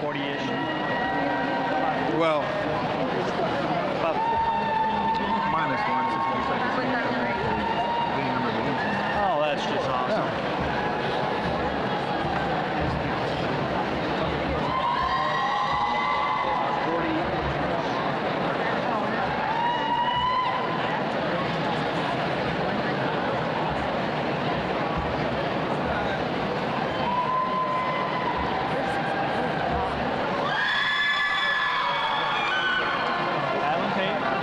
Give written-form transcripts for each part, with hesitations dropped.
40-ish. Well, About minus one since we said the same number of games. Oh, that's just awesome. Alan Tate.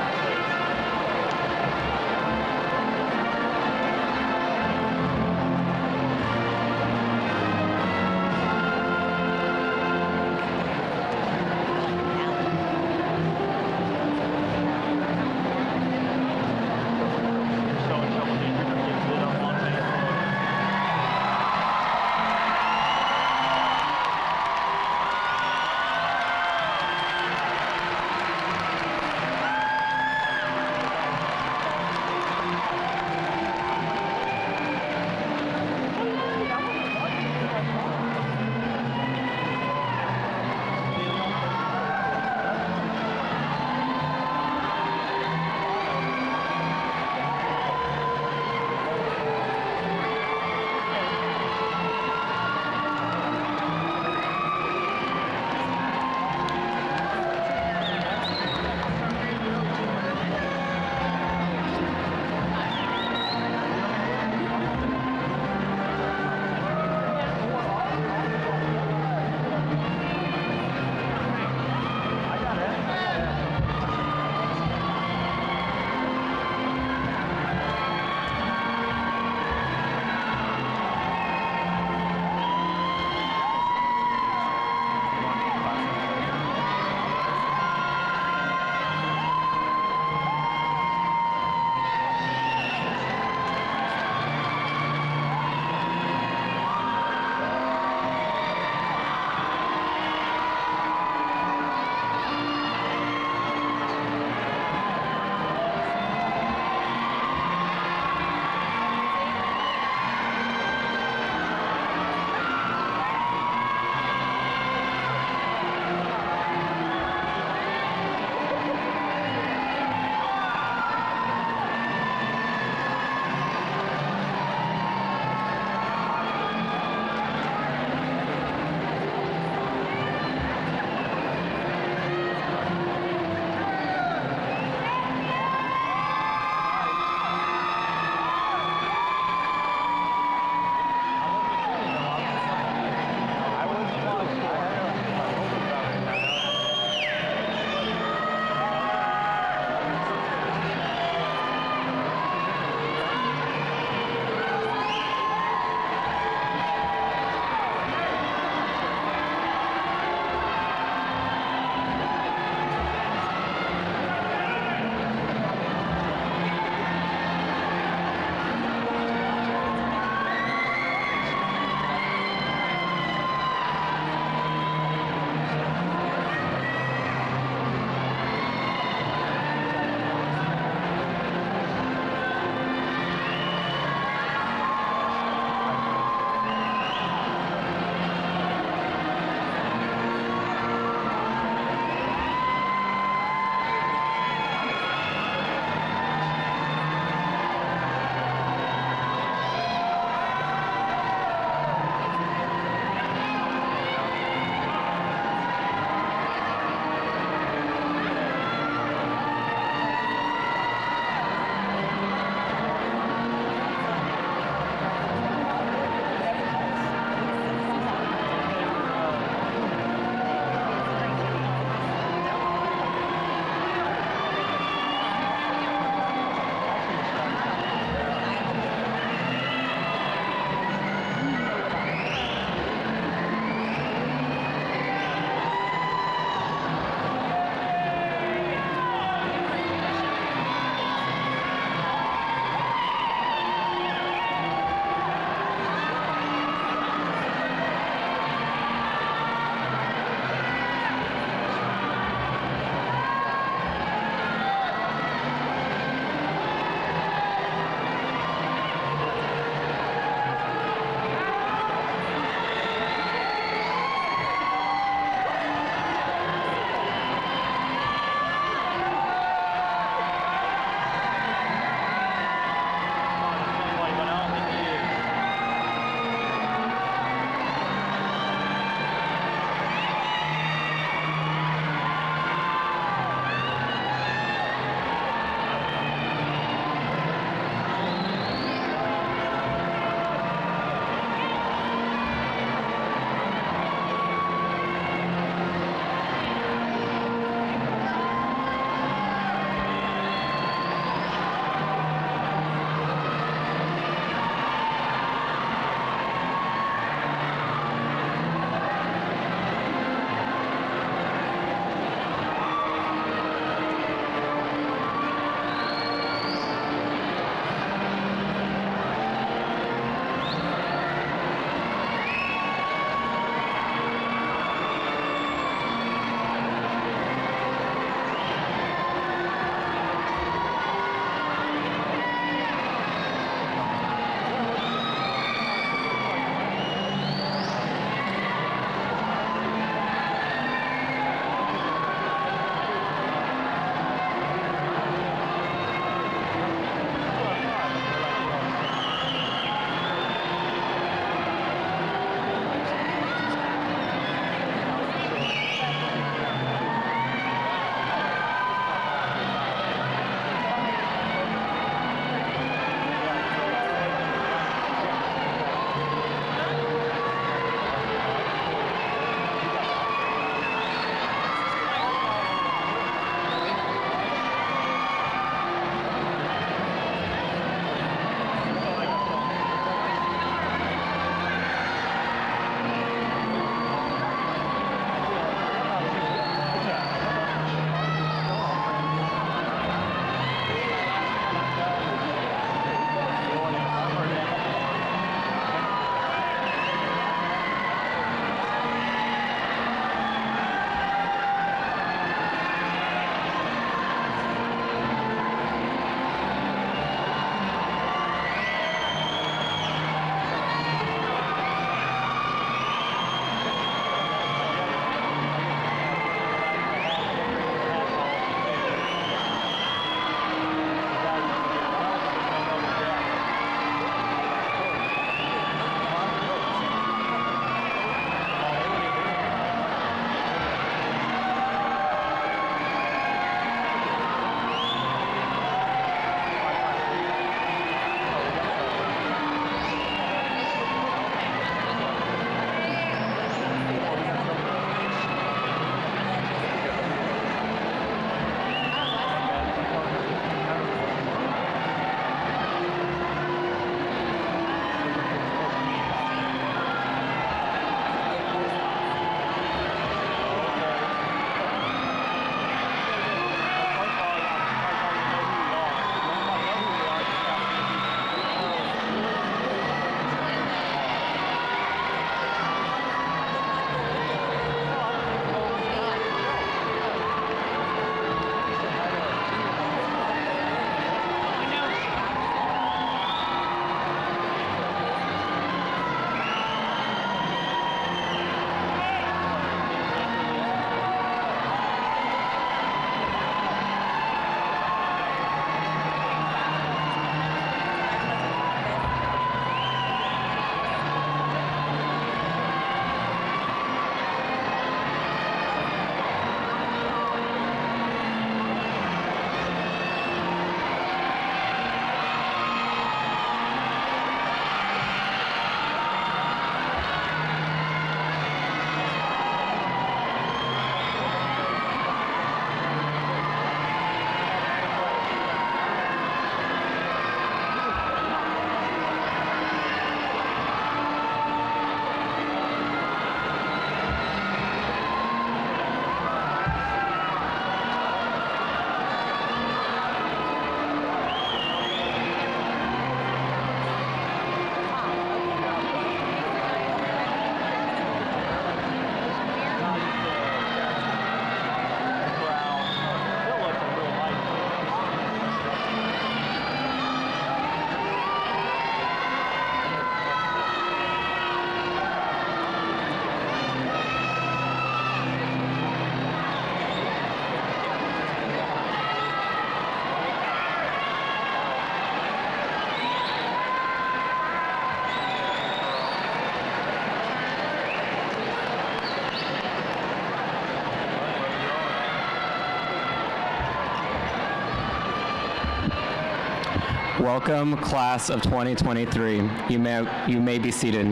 Welcome, class of 2023. You may be seated.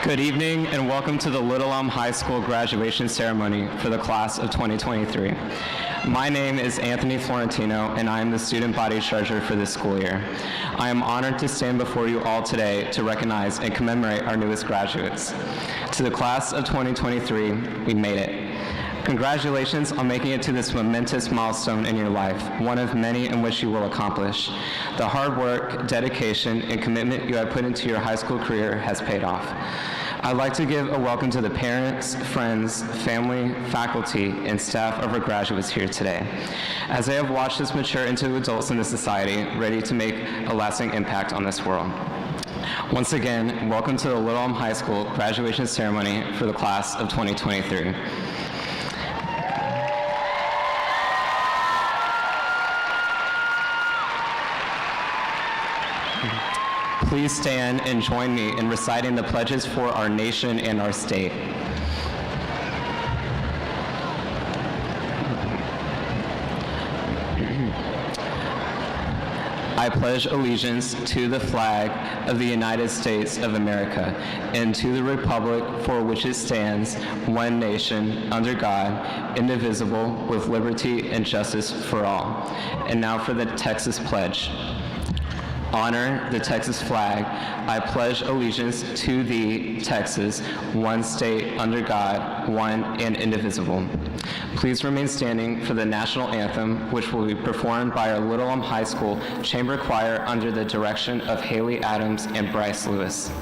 Good evening and welcome to the Little Elm High School graduation ceremony for the class of 2023. My name is Anthony Florentino and I am the student body treasurer for this school year. I am honored to stand before you all today to recognize and commemorate our newest graduates. To the class of 2023, we made it. Congratulations on making it to this momentous milestone in your life, one of many in which you will accomplish. The hard work, dedication, and commitment you have put into your high school career has paid off. I'd like to give a welcome to the parents, friends, family, faculty, and staff of our graduates here today, as they have watched us mature into adults in this society, ready to make a lasting impact on this world. Once again, welcome to the Little Elm High School graduation ceremony for the class of 2023. Please stand and join me in reciting the pledges for our nation and our state. I pledge allegiance to the flag of the United States of America and to the republic for which it stands, one nation, under God, indivisible, with liberty and justice for all. And now for the Texas Pledge. Honor the Texas flag. I pledge allegiance to thee, Texas, one state under God, one and indivisible. Please remain standing for the national anthem, which will be performed by our Little Elm High School Chamber Choir under the direction of Haley Adams and Bryce Lewis.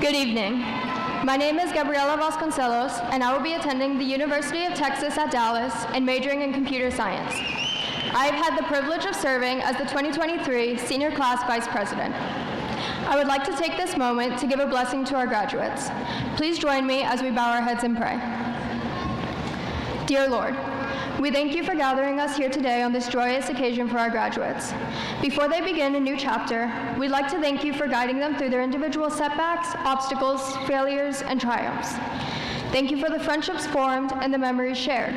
Good evening. My name is Gabriela Vasconcelos, and I will be attending the University of Texas at Dallas and majoring in computer science. I have had the privilege of serving as the 2023 Senior Class Vice President. I would like to take this moment to give a blessing to our graduates. Please join me as we bow our heads and pray. Dear Lord, we thank you for gathering us here today on this joyous occasion for our graduates. Before they begin a new chapter, we'd like to thank you for guiding them through their individual setbacks, obstacles, failures, and triumphs. Thank you for the friendships formed and the memories shared.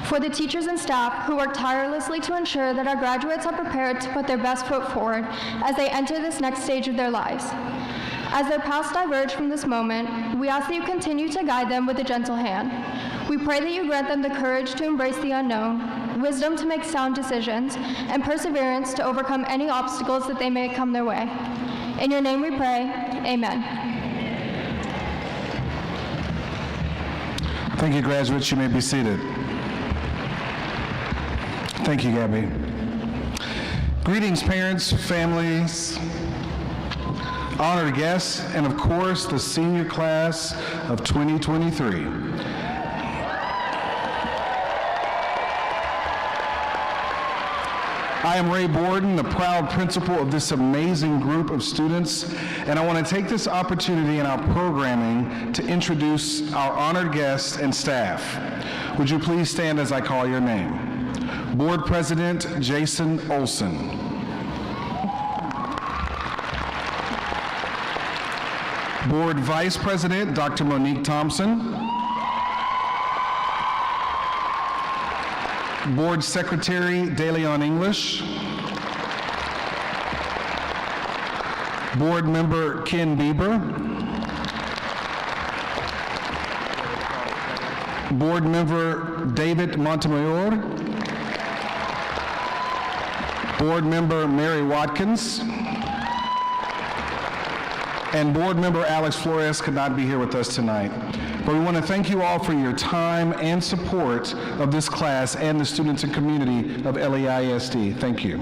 For the teachers and staff who work tirelessly to ensure that our graduates are prepared to put their best foot forward as they enter this next stage of their lives. As their paths diverge from this moment, we ask that you continue to guide them with a gentle hand. We pray that you grant them the courage to embrace the unknown, wisdom to make sound decisions, and perseverance to overcome any obstacles that they may come their way. In your name we pray, amen. Thank you, graduates. You may be seated. Thank you, Gabby. Greetings, parents, families, honored guests, and of course, the senior class of 2023. I am Ray Borden, the proud principal of this amazing group of students, and I want to take this opportunity in our programming to introduce our honored guests and staff. Would you please stand as I call your name? Board President Jason Olson. Board Vice President Dr. Monique Thompson. Board Secretary DeLeon English. Board Member Ken Bieber. Board Member David Montemayor. Board Member Mary Watkins. And Board Member Alex Flores could not be here with us tonight. But we want to thank you all for your time and support of this class and the students and community of LEISD. Thank you.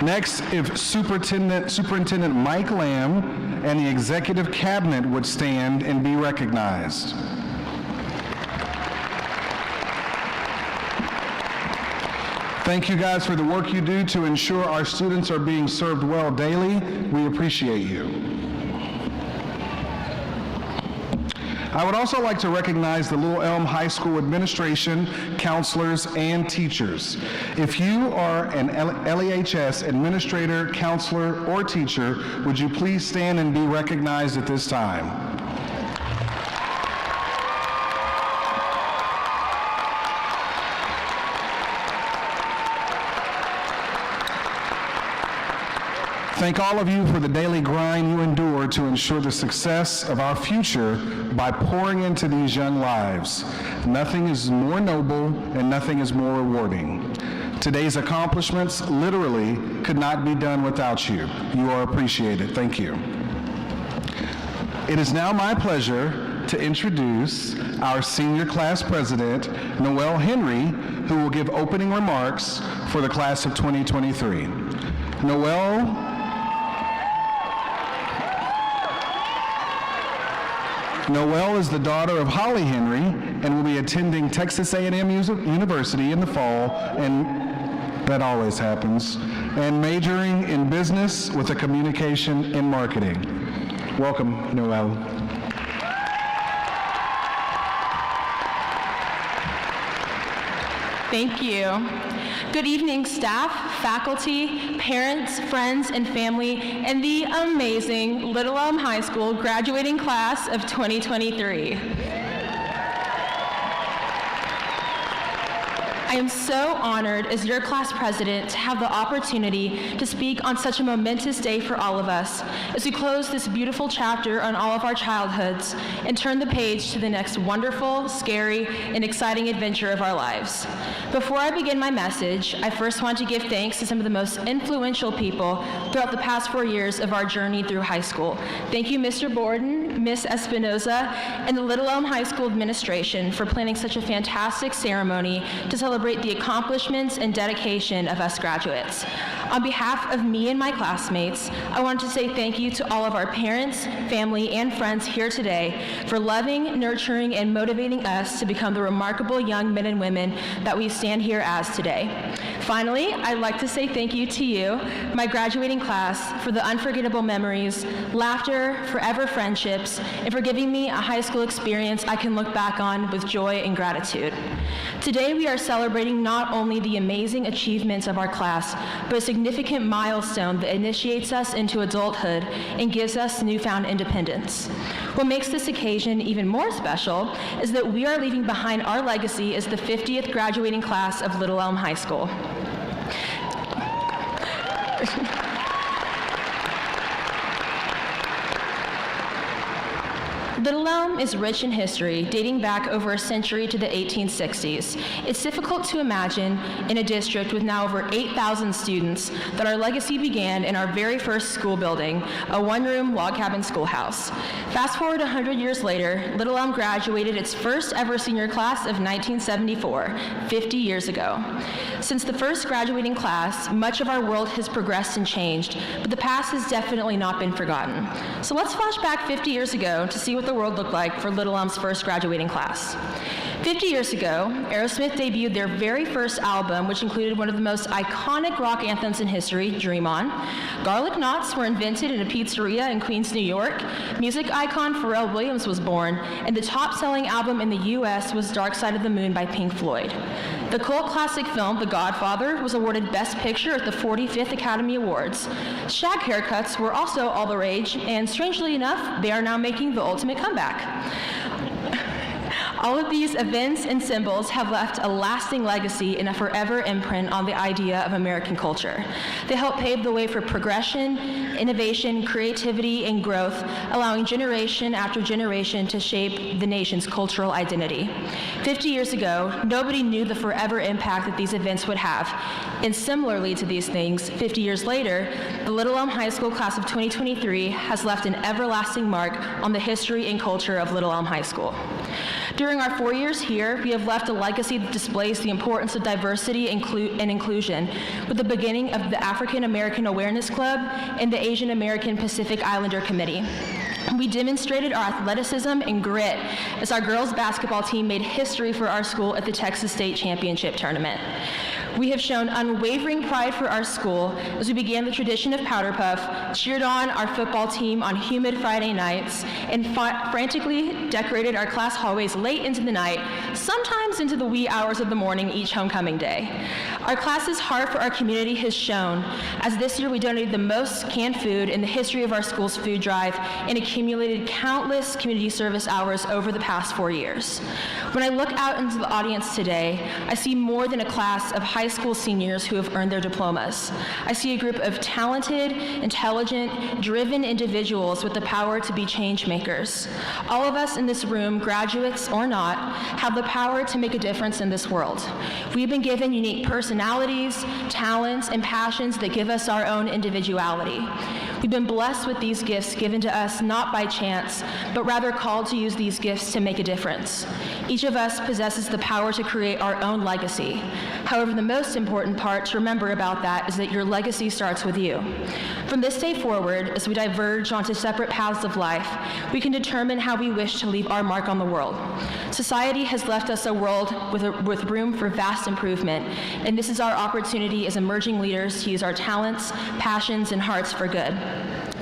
Next, if Superintendent Mike Lamb and the Executive Cabinet would stand and be recognized. Thank you guys for the work you do to ensure our students are being served well daily. We appreciate you. I would also like to recognize the Little Elm High School administration, counselors, and teachers. If you are an LEHS administrator, counselor, or teacher, would you please stand and be recognized at this time? Thank all of you for the daily grind you endure to ensure the success of our future by pouring into these young lives. Nothing is more noble and nothing is more rewarding. Today's accomplishments literally could not be done without you. You are appreciated. Thank you. It is now my pleasure to introduce our senior class president, Noelle Henry, who will give opening remarks for the class of 2023. Noelle is the daughter of Holly Henry and will be attending Texas A&M University in the fall, and that always happens, and majoring in business with a communication in marketing. Welcome, Noelle. Thank you. Good evening, staff, faculty, parents, friends, and family, and the amazing Little Elm High School graduating class of 2023. I am so honored as your class president to have the opportunity to speak on such a momentous day for all of us as we close this beautiful chapter on all of our childhoods and turn the page to the next wonderful, scary, and exciting adventure of our lives. Before I begin my message, I first want to give thanks to some of the most influential people throughout the past 4 years of our journey through high school. Thank you, Mr. Borden, Ms. Espinoza, and the Little Elm High School administration for planning such a fantastic ceremony to celebrate the accomplishments and dedication of us graduates. On behalf of me and my classmates, I want to say thank you to all of our parents, family, and friends here today for loving, nurturing, and motivating us to become the remarkable young men and women that we stand here as today. Finally, I'd like to say thank you to you, my graduating class, for the unforgettable memories, laughter, forever friendships, and for giving me a high school experience I can look back on with joy and gratitude. Today, we are celebrating not only the amazing achievements of our class, but a significant milestone that initiates us into adulthood and gives us newfound independence. What makes this occasion even more special is that we are leaving behind our legacy as the 50th graduating class of Little Elm High School. Little Elm is rich in history, dating back over a century to the 1860s. It's difficult to imagine in a district with now over 8,000 students that our legacy began in our very first school building, a one-room log cabin schoolhouse. Fast forward 100 years later, Little Elm graduated its first ever senior class of 1974, 50 years ago. Since the first graduating class, much of our world has progressed and changed, but the past has definitely not been forgotten. So let's flash back 50 years ago to see what the world looked like for Little Elm's first graduating class. 50 years ago, Aerosmith debuted their very first album, which included one of the most iconic rock anthems in history, Dream On. Garlic knots were invented in a pizzeria in Queens, New York. Music icon Pharrell Williams was born, and the top-selling album in the US was Dark Side of the Moon by Pink Floyd. The cult classic film, The Godfather, was awarded Best Picture at the 45th Academy Awards. Shag haircuts were also all the rage, and strangely enough, they are now making the ultimate comeback. All of these events and symbols have left a lasting legacy and a forever imprint on the idea of American culture. They help pave the way for progression, innovation, creativity, and growth, allowing generation after generation to shape the nation's cultural identity. 50 years ago, nobody knew the forever impact that these events would have. And similarly to these things, 50 years later, the Little Elm High School class of 2023 has left an everlasting mark on the history and culture of Little Elm High School. During our 4 years here, we have left a legacy that displays the importance of diversity and inclusion, with the beginning of the African American Awareness Club and the Asian American Pacific Islander Committee. We demonstrated our athleticism and grit as our girls' basketball team made history for our school at the Texas State Championship Tournament. We have shown unwavering pride for our school as we began the tradition of Powder Puff, cheered on our football team on humid Friday nights, and frantically decorated our class hallways late into the night, sometimes into the wee hours of the morning each homecoming day. Our class's heart for our community has shown, as this year we donated the most canned food in the history of our school's food drive and accumulated countless community service hours over the past 4 years. When I look out into the audience today, I see more than a class of high school seniors who have earned their diplomas. I see a group of talented, intelligent, driven individuals with the power to be change makers. All of us in this room, graduates or not, have the power to make a difference in this world. We've been given unique personalities, talents, and passions that give us our own individuality. We've been blessed with these gifts given to us not by chance, but rather called to use these gifts to make a difference. Each of us possesses the power to create our own legacy. However, the most important part to remember about that is that your legacy starts with you. From this day forward, as we diverge onto separate paths of life, we can determine how we wish to leave our mark on the world. Society has left us a world with room for vast improvement, and this is our opportunity as emerging leaders to use our talents, passions, and hearts for good.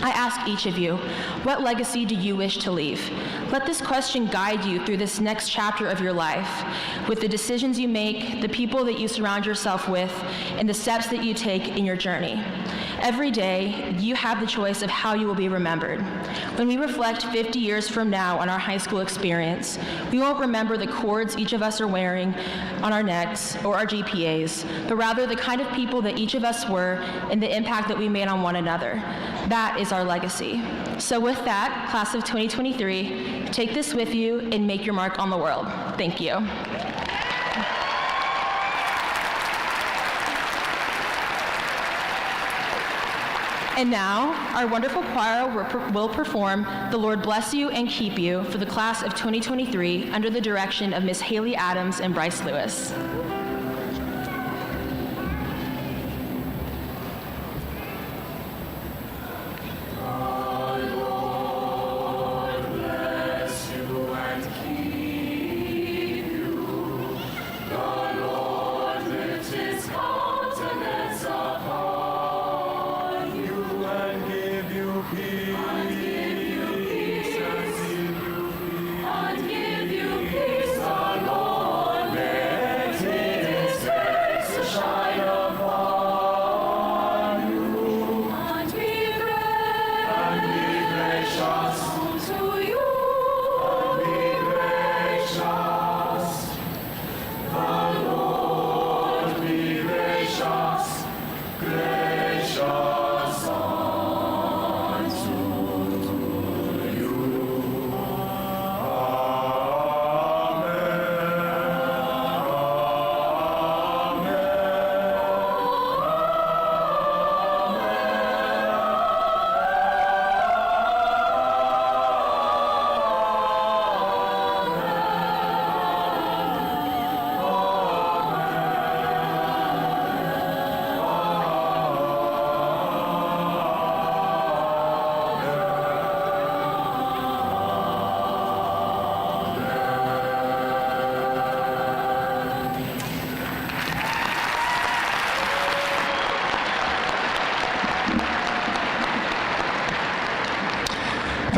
I ask each of you, what legacy do you wish to leave? Let this question guide you through this next chapter of your life, with the decisions you make, the people that you surround yourself with, and the steps that you take in your journey. Every day, you have the choice of how you will be remembered. When we reflect 50 years from now on our high school experience, we won't remember the cords each of us are wearing on our necks or our GPAs, but rather the kind of people that each of us were and the impact that we made on one another. That is our legacy. So with that, class of 2023, take this with you and make your mark on the world. Thank you. And now, our wonderful choir will perform The Lord Bless You and Keep You for the class of 2023 under the direction of Miss Haley Adams and Bryce Lewis. And give you peace, the Lord may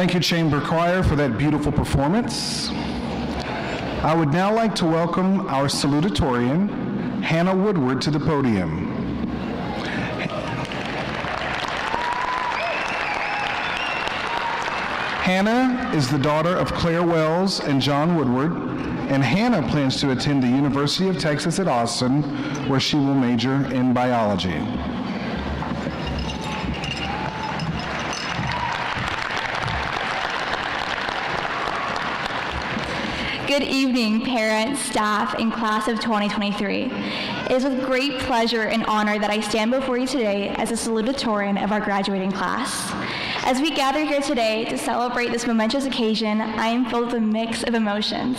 Thank you, Chamber Choir, for that beautiful performance. I would now like to welcome our salutatorian, Hannah Woodward, to the podium. Hannah is the daughter of Claire Wells and John Woodward, and Hannah plans to attend the University of Texas at Austin, where she will major in biology. Good evening, parents, staff, and class of 2023. It is with great pleasure and honor that I stand before you today as a salutatorian of our graduating class. As we gather here today to celebrate this momentous occasion, I am filled with a mix of emotions.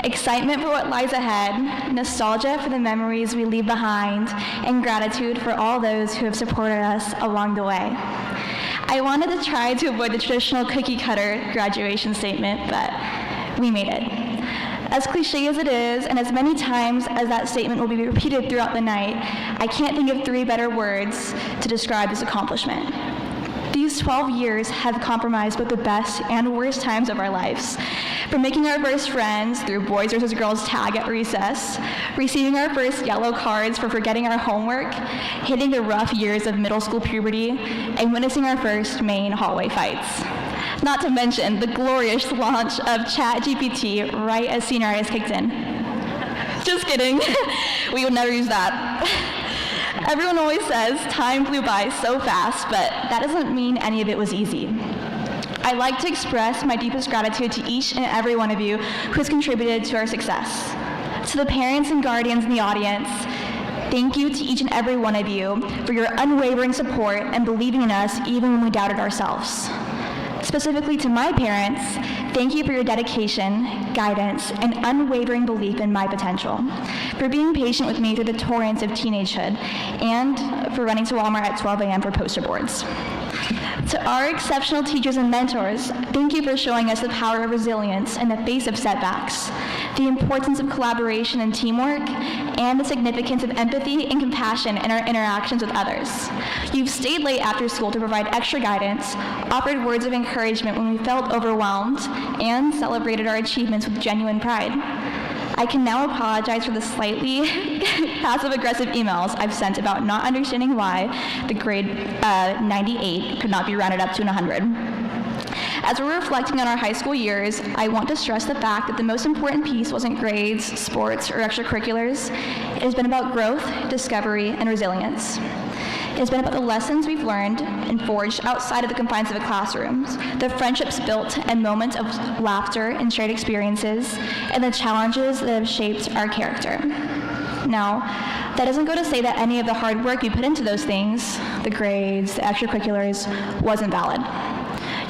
Excitement for what lies ahead, nostalgia for the memories we leave behind, and gratitude for all those who have supported us along the way. I wanted to try to avoid the traditional cookie-cutter graduation statement, but we made it. As cliche as it is, and as many times as that statement will be repeated throughout the night, I can't think of 3 better words to describe this accomplishment. These 12 years have compromised both the best and worst times of our lives. From making our first friends through boys versus girls tag at recess, receiving our first yellow cards for forgetting our homework, hitting the rough years of middle school puberty, and witnessing our first main hallway fights. Not to mention the glorious launch of ChatGPT right as senioritis kicked in. Just kidding. We would never use that. Everyone always says time flew by so fast, but that doesn't mean any of it was easy. I'd like to express my deepest gratitude to each and every one of you who has contributed to our success. To the parents and guardians in the audience, thank you to each and every one of you for your unwavering support and believing in us even when we doubted ourselves. Specifically to my parents, thank you for your dedication, guidance, and unwavering belief in my potential, for being patient with me through the torrents of teenagehood, and for running to Walmart at 12 a.m. for poster boards. To our exceptional teachers and mentors, thank you for showing us the power of resilience in the face of setbacks, the importance of collaboration and teamwork, and the significance of empathy and compassion in our interactions with others. You've stayed late after school to provide extra guidance, offered words of encouragement when we felt overwhelmed, and celebrated our achievements with genuine pride. I can now apologize for the slightly passive-aggressive emails I've sent about not understanding why the grade 98 could not be rounded up to 100. As we're reflecting on our high school years, I want to stress the fact that the most important piece wasn't grades, sports, or extracurriculars. It has been about growth, discovery, and resilience. It has been about the lessons we've learned and forged outside of the confines of the classrooms, the friendships built and moments of laughter and shared experiences, and the challenges that have shaped our character. Now, that doesn't go to say that any of the hard work we put into those things, the grades, the extracurriculars, wasn't valid.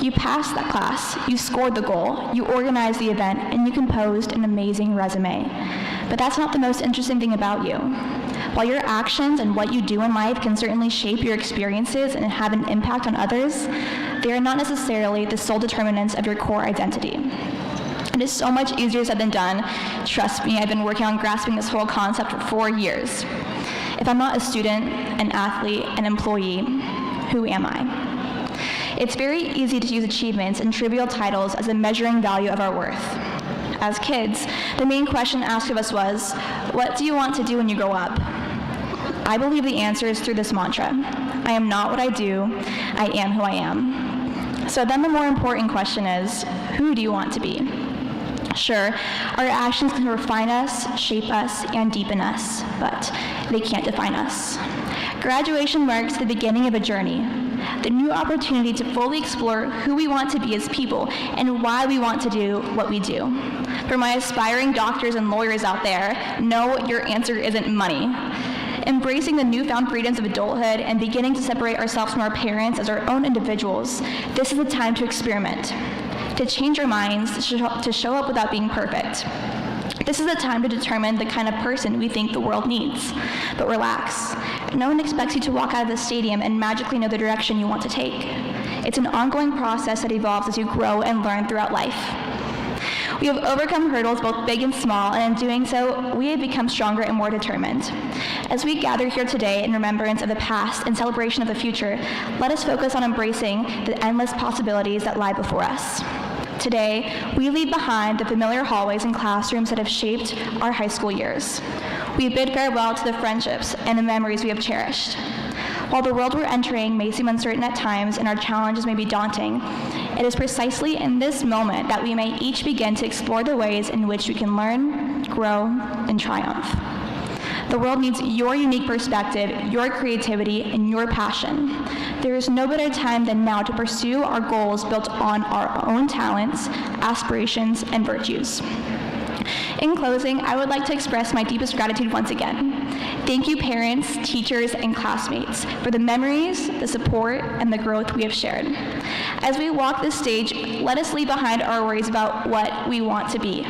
You passed that class, you scored the goal, you organized the event, and you composed an amazing resume. But that's not the most interesting thing about you. While your actions and what you do in life can certainly shape your experiences and have an impact on others, they are not necessarily the sole determinants of your core identity. It is so much easier said than done. Trust me, I've been working on grasping this whole concept for 4 years. If I'm not a student, an athlete, an employee, who am I? It's very easy to use achievements and trivial titles as a measuring value of our worth. As kids, the main question asked of us was, what do you want to do when you grow up? I believe the answer is through this mantra. I am not what I do, I am who I am. So then the more important question is, who do you want to be? Sure, our actions can refine us, shape us, and deepen us, but they can't define us. Graduation marks the beginning of a journey, the new opportunity to fully explore who we want to be as people and why we want to do what we do. For my aspiring doctors and lawyers out there, no, your answer isn't money. Embracing the newfound freedoms of adulthood and beginning to separate ourselves from our parents as our own individuals, this is the time to experiment, to change our minds, to show up without being perfect. This is the time to determine the kind of person we think the world needs. But relax. No one expects you to walk out of the stadium and magically know the direction you want to take. It's an ongoing process that evolves as you grow and learn throughout life. We have overcome hurdles both big and small, and in doing so, we have become stronger and more determined. As we gather here today in remembrance of the past and celebration of the future, let us focus on embracing the endless possibilities that lie before us. Today, we leave behind the familiar hallways and classrooms that have shaped our high school years. We bid farewell to the friendships and the memories we have cherished. While the world we're entering may seem uncertain at times and our challenges may be daunting, it is precisely in this moment that we may each begin to explore the ways in which we can learn, grow, and triumph. The world needs your unique perspective, your creativity, and your passion. There is no better time than now to pursue our goals built on our own talents, aspirations, and virtues. In closing, I would like to express my deepest gratitude once again. Thank you, parents, teachers, and classmates, for the memories, the support, and the growth we have shared. As we walk this stage, let us leave behind our worries about what we want to be.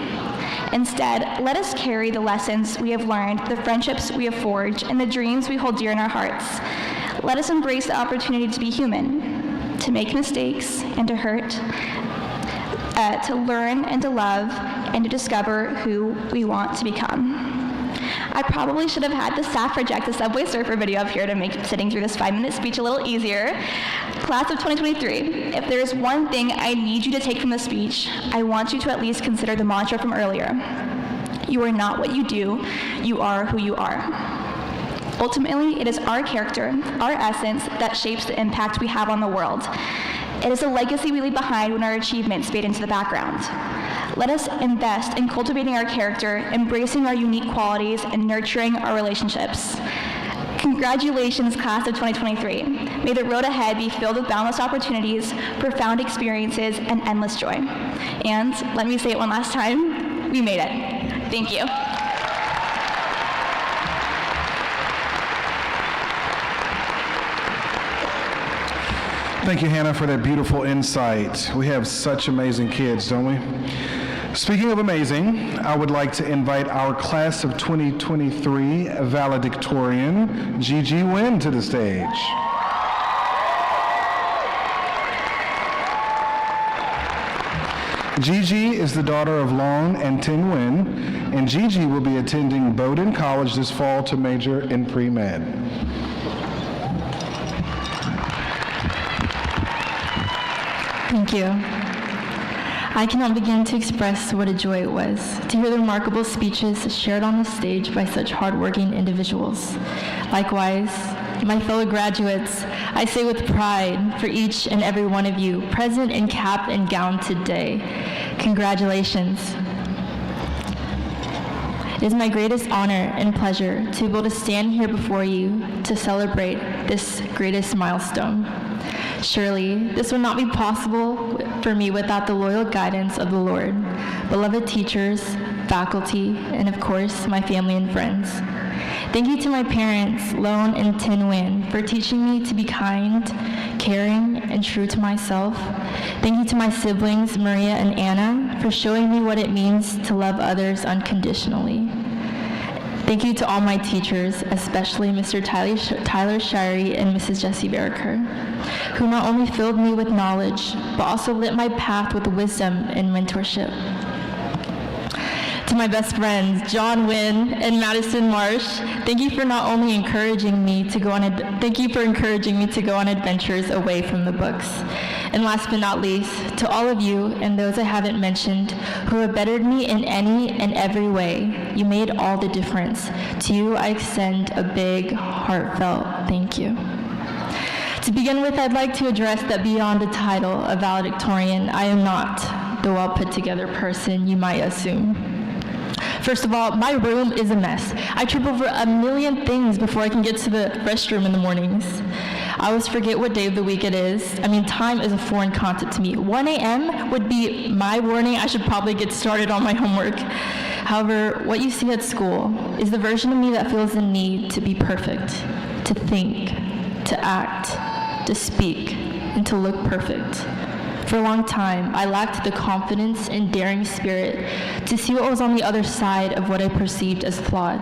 Instead, let us carry the lessons we have learned, the friendships we have forged, and the dreams we hold dear in our hearts. Let us embrace the opportunity to be human, to make mistakes and to hurt, to learn and to love, and to discover who we want to become. I probably should have had the staff project the Subway Surfer video up here to make sitting through this 5-minute speech a little easier. Class of 2023, if there is one thing I need you to take from this speech, I want you to at least consider the mantra from earlier. You are not what you do, you are who you are. Ultimately, it is our character, our essence, that shapes the impact we have on the world. It is a legacy we leave behind when our achievements fade into the background. Let us invest in cultivating our character, embracing our unique qualities, and nurturing our relationships. Congratulations, class of 2023. May the road ahead be filled with boundless opportunities, profound experiences, and endless joy. And let me say it one last time, we made it. Thank you. Thank you, Hannah, for that beautiful insight. We have such amazing kids, don't we? Speaking of amazing, I would like to invite our class of 2023 valedictorian, Gigi Wynn, to the stage. Gigi is the daughter of Lon and Tin Wynn, and Gigi will be attending Bowdoin College this fall to major in pre-med. Thank you. I cannot begin to express what a joy it was to hear the remarkable speeches shared on the stage by such hardworking individuals. Likewise, my fellow graduates, I say with pride for each and every one of you present in cap and gown today, congratulations. It is my greatest honor and pleasure to be able to stand here before you to celebrate this greatest milestone. Surely, this would not be possible for me without the loyal guidance of the Lord, beloved teachers, faculty, and of course, my family and friends. Thank you to my parents, Lone and Tin Wynn, for teaching me to be kind, caring, and true to myself. Thank you to my siblings, Maria and Anna, for showing me what it means to love others unconditionally. Thank you to all my teachers, especially Mr. Tyler Shirey and Mrs. Jessie Barricker, who not only filled me with knowledge, but also lit my path with wisdom and mentorship. To my best friends, John Wynn and Madison Marsh, thank you for not only encouraging me to go on adventures away from the books. And last but not least, to all of you and those I haven't mentioned who have bettered me in any and every way, you made all the difference. To you, I extend a big, heartfelt thank you. To begin with, I'd like to address that beyond the title of valedictorian, I am not the well-put-together person you might assume. First of all, my room is a mess. I trip over a million things before I can get to the restroom in the mornings. I always forget what day of the week it is. I mean, time is a foreign concept to me. 1 a.m. would be my warning. I should probably get started on my homework. However, what you see at school is the version of me that feels the need to be perfect, to think, to act, to speak, and to look perfect. For a long time, I lacked the confidence and daring spirit to see what was on the other side of what I perceived as flawed.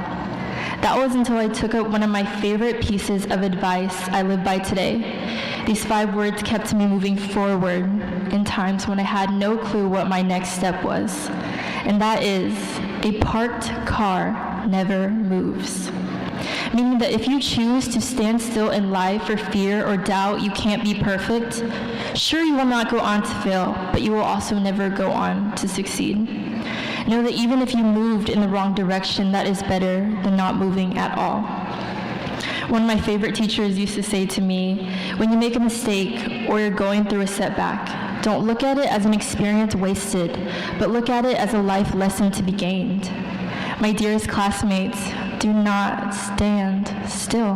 That was until I took up one of my favorite pieces of advice I live by today. These 5 words kept me moving forward in times when I had no clue what my next step was. And that is, a parked car never moves. Meaning that if you choose to stand still in life for fear or doubt you can't be perfect, sure, you will not go on to fail, but you will also never go on to succeed. Know that even if you moved in the wrong direction, that is better than not moving at all. One of my favorite teachers used to say to me, when you make a mistake or you're going through a setback, don't look at it as an experience wasted, but look at it as a life lesson to be gained. My dearest classmates, do not stand still.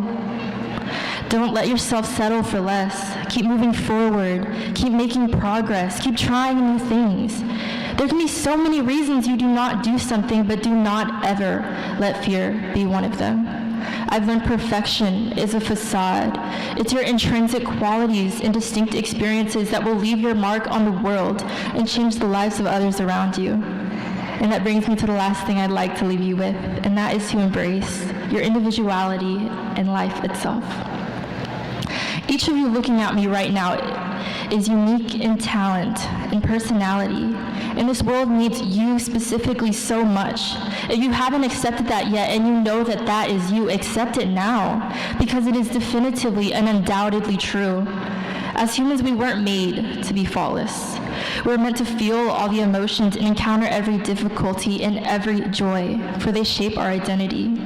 Don't let yourself settle for less. Keep moving forward. Keep making progress. Keep trying new things. There can be so many reasons you do not do something, but do not ever let fear be one of them. I've learned perfection is a facade. It's your intrinsic qualities and distinct experiences that will leave your mark on the world and change the lives of others around you. And that brings me to the last thing I'd like to leave you with, and that is to embrace your individuality and life itself. Each of you looking at me right now is unique in talent and personality, and this world needs you specifically so much. If you haven't accepted that yet, and you know that that is you, accept it now, because it is definitively and undoubtedly true. As humans, we weren't made to be faultless. We're meant to feel all the emotions and encounter every difficulty and every joy, for they shape our identity.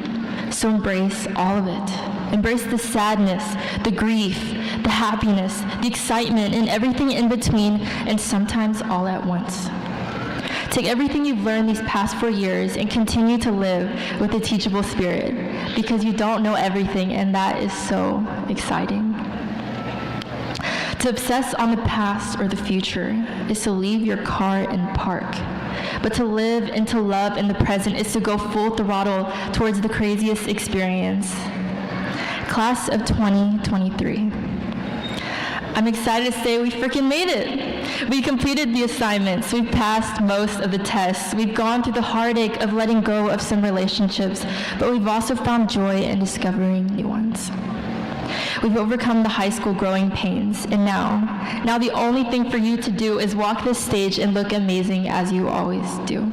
So embrace all of it. Embrace the sadness, the grief, the happiness, the excitement, and everything in between, and sometimes all at once. Take everything you've learned these past 4 years and continue to live with a teachable spirit, because you don't know everything, and that is so exciting. To obsess on the past or the future is to leave your car in park. But to live and to love in the present is to go full throttle towards the craziest experience. Class of 2023. I'm excited to say we freaking made it. We completed the assignments. We've passed most of the tests. We've gone through the heartache of letting go of some relationships, but we've also found joy in discovering new ones. We've overcome the high school growing pains, and now the only thing for you to do is walk this stage and look amazing as you always do.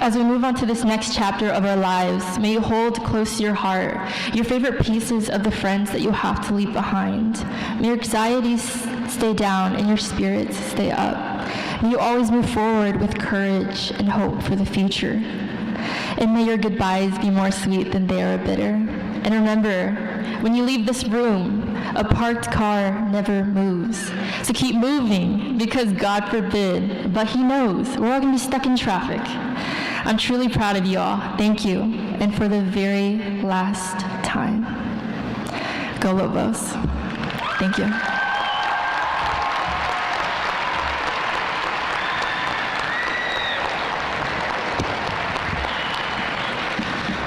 As we move on to this next chapter of our lives, may you hold close to your heart your favorite pieces of the friends that you have to leave behind. May your anxieties stay down and your spirits stay up. May you always move forward with courage and hope for the future. And may your goodbyes be more sweet than they are bitter. And remember, when you leave this room, a parked car never moves. So keep moving, because God forbid, but He knows, we're all going to be stuck in traffic. I'm truly proud of you all. Thank you. And for the very last time, go Lobos. Thank you.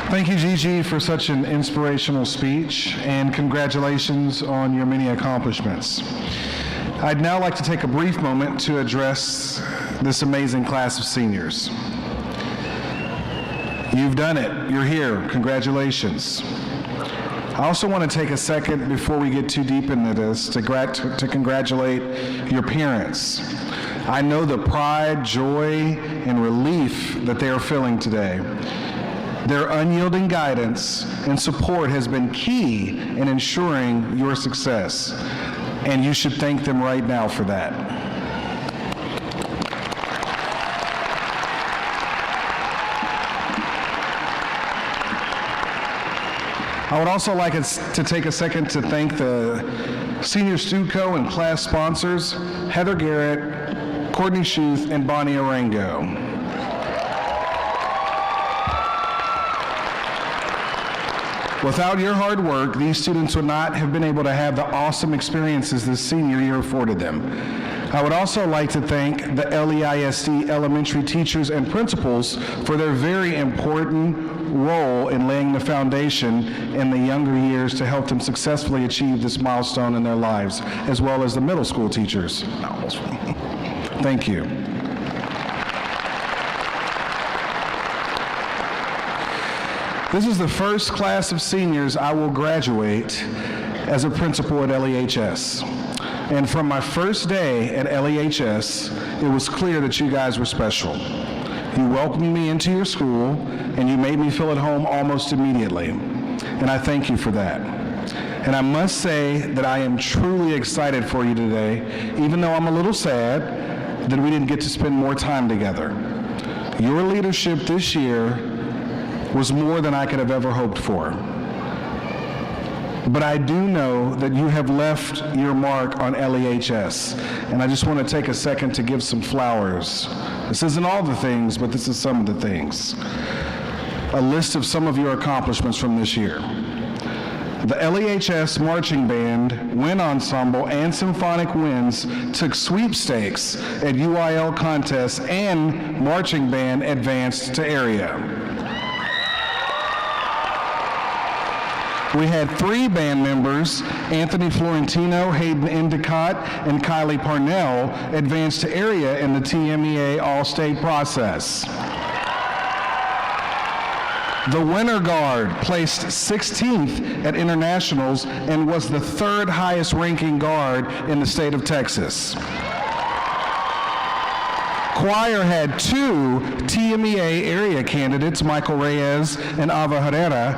Thank you, Gigi, for such an inspirational speech, and congratulations on your many accomplishments. I'd now like to take a brief moment to address this amazing class of seniors. You've done it. You're here. Congratulations. I also want to take a second before we get too deep into this to congratulate your parents. I know the pride, joy, and relief that they are feeling today. Their unyielding guidance and support has been key in ensuring your success, and you should thank them right now for that. I would also like us to take a second to thank the Senior Stuco and class sponsors, Heather Garrett, Courtney Schuth, and Bonnie Arango. Without your hard work, these students would not have been able to have the awesome experiences this senior year afforded them. I would also like to thank the LEISD elementary teachers and principals for their very important role in laying the foundation in the younger years to help them successfully achieve this milestone in their lives, as well as the middle school teachers. Thank you. This is the first class of seniors I will graduate as a principal at LEHS. And from my first day at LEHS, it was clear that you guys were special. You welcomed me into your school, and you made me feel at home almost immediately. And I thank you for that. And I must say that I am truly excited for you today, even though I'm a little sad that we didn't get to spend more time together. Your leadership this year was more than I could have ever hoped for. But I do know that you have left your mark on LEHS, and I just want to take a second to give some flowers. This isn't all the things, but this is some of the things. A list of some of your accomplishments from this year. The LEHS Marching Band, Wind Ensemble, and Symphonic Winds took sweepstakes at UIL contests and Marching Band advanced to area. We had 3 band members, Anthony Florentino, Hayden Endicott, and Kylie Parnell, advance to area in the TMEA All-State process. The Winter Guard placed 16th at internationals and was the 3rd highest ranking guard in the state of Texas. Choir had 2 TMEA area candidates, Michael Reyes and Ava Herrera,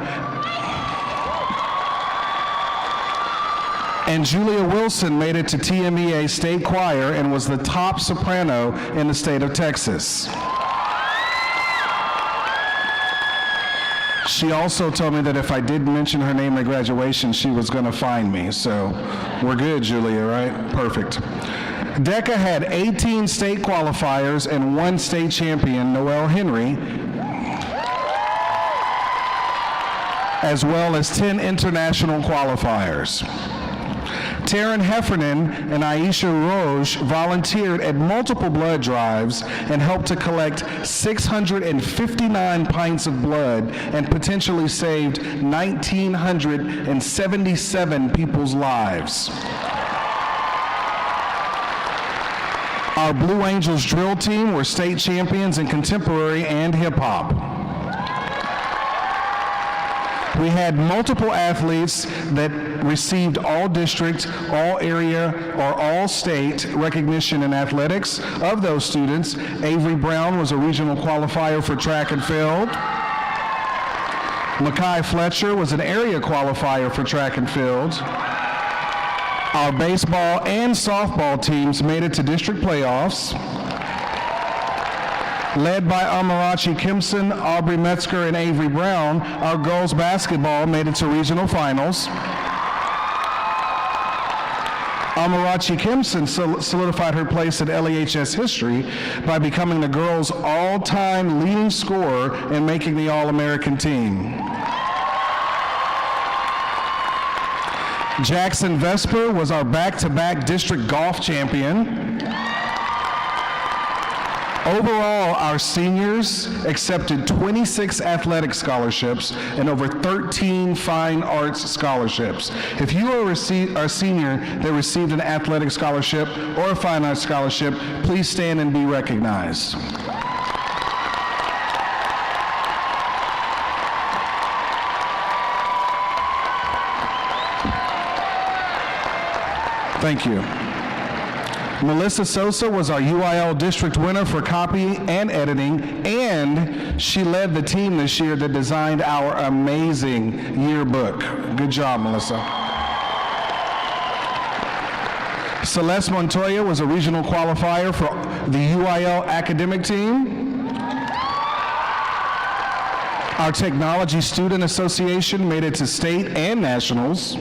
and Julia Wilson made it to TMEA State Choir and was the top soprano in the state of Texas. She also told me that if I didn't mention her name at graduation, she was going to fine me. So we're good, Julia, right? Perfect. DECA had 18 state qualifiers and 1 state champion, Noel Henry, as well as 10 international qualifiers. Taryn Heffernan and Aisha Roche volunteered at multiple blood drives and helped to collect 659 pints of blood and potentially saved 1,977 people's lives. Our Blue Angels drill team were state champions in contemporary and hip hop. We had multiple athletes that received all district, all area, or all state recognition in athletics. Of those students, Avery Brown was a regional qualifier for track and field. Makai Fletcher was an area qualifier for track and field. Our baseball and softball teams made it to district playoffs. Led by Amarachi Kimson, Aubrey Metzger, and Avery Brown, our girls basketball made it to regional finals. Amarachi Kimson solidified her place in LEHS history by becoming the girls' all-time leading scorer and making the All-American team. Jackson Vesper was our back-to-back district golf champion. Overall, our seniors accepted 26 athletic scholarships and over 13 fine arts scholarships. If you are a senior that received an athletic scholarship or a fine arts scholarship, please stand and be recognized. Thank you. Melissa Sosa was our UIL district winner for copy and editing, and she led the team this year that designed our amazing yearbook. Good job, Melissa. Celeste Montoya was a regional qualifier for the UIL academic team. Our Technology Student Association made it to state and nationals.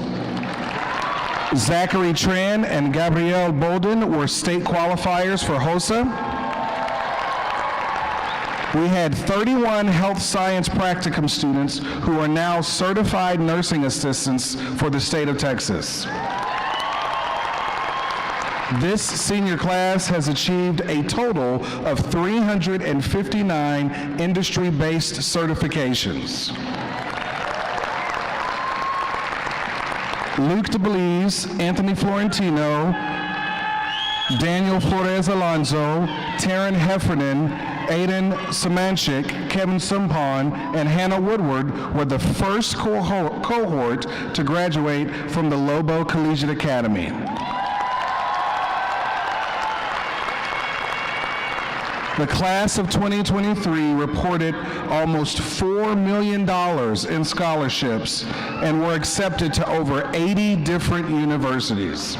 Zachary Tran and Gabrielle Bolden were state qualifiers for HOSA. We had 31 health science practicum students who are now certified nursing assistants for the state of Texas. This senior class has achieved a total of 359 industry-based certifications. Luke DeBelize, Anthony Florentino, Daniel Flores Alonso, Taryn Heffernan, Aiden Samanchik, Kevin Sumpon, and Hannah Woodward were the first cohort to graduate from the Lobo Collegiate Academy. The class of 2023 reported almost $4 million in scholarships and were accepted to over 80 different universities.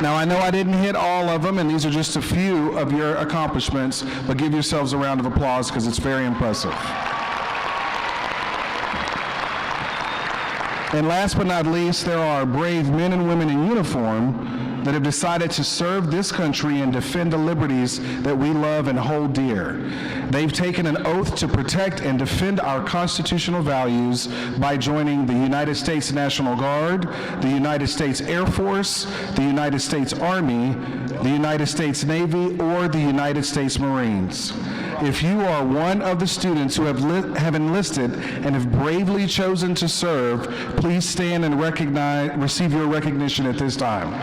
Now, I know I didn't hit all of them, and these are just a few of your accomplishments, but give yourselves a round of applause because it's very impressive. And last but not least, there are brave men and women in uniform that have decided to serve this country and defend the liberties that we love and hold dear. They've taken an oath to protect and defend our constitutional values by joining the United States National Guard, the United States Air Force, the United States Army, the United States Navy, or the United States Marines. If you are one of the students who have enlisted and have bravely chosen to serve, please stand and receive your recognition at this time.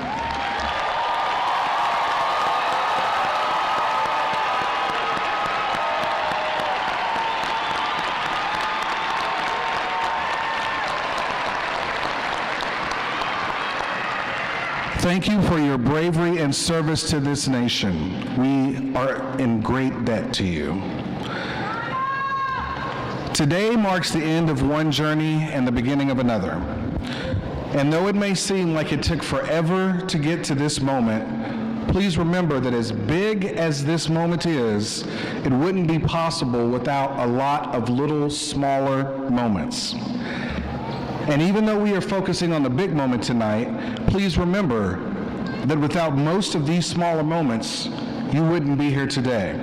Thank you for your bravery and service to this nation. We are in great debt to you. Today marks the end of one journey and the beginning of another. And though it may seem like it took forever to get to this moment, please remember that as big as this moment is, it wouldn't be possible without a lot of little smaller moments. And even though we are focusing on the big moment tonight, please remember that without most of these smaller moments, you wouldn't be here today.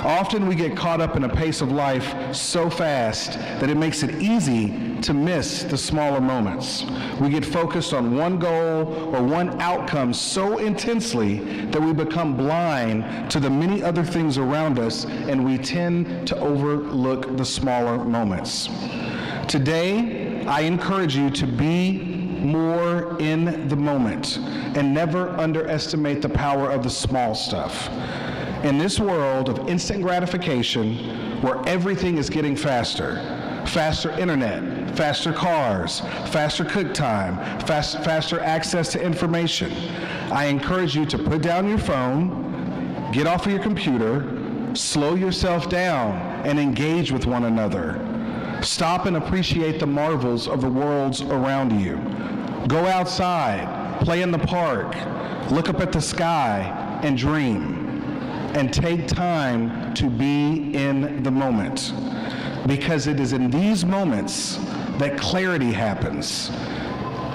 Often we get caught up in a pace of life so fast that it makes it easy to miss the smaller moments. We get focused on one goal or one outcome so intensely that we become blind to the many other things around us, and we tend to overlook the smaller moments. Today, I encourage you to be more in the moment and never underestimate the power of the small stuff. In this world of instant gratification, where everything is getting faster, faster internet, faster cars, faster cook time, faster access to information, I encourage you to put down your phone, get off of your computer, slow yourself down, and engage with one another. Stop and appreciate the marvels of the worlds around you. Go outside, play in the park, look up at the sky, and dream. And take time to be in the moment. Because it is in these moments that clarity happens.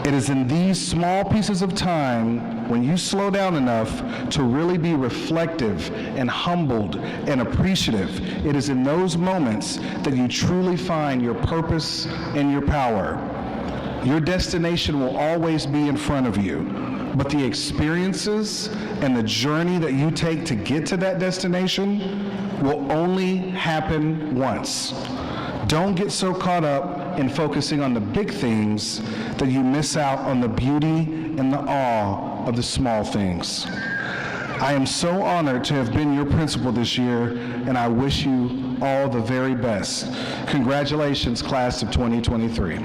It is in these small pieces of time when you slow down enough to really be reflective and humbled and appreciative. It is in those moments that you truly find your purpose and your power. Your destination will always be in front of you, but the experiences and the journey that you take to get to that destination will only happen once. Don't get so caught up in focusing on the big things that you miss out on the beauty and the awe of the small things. I am so honored to have been your principal this year, and I wish you all the very best. Congratulations, class of 2023.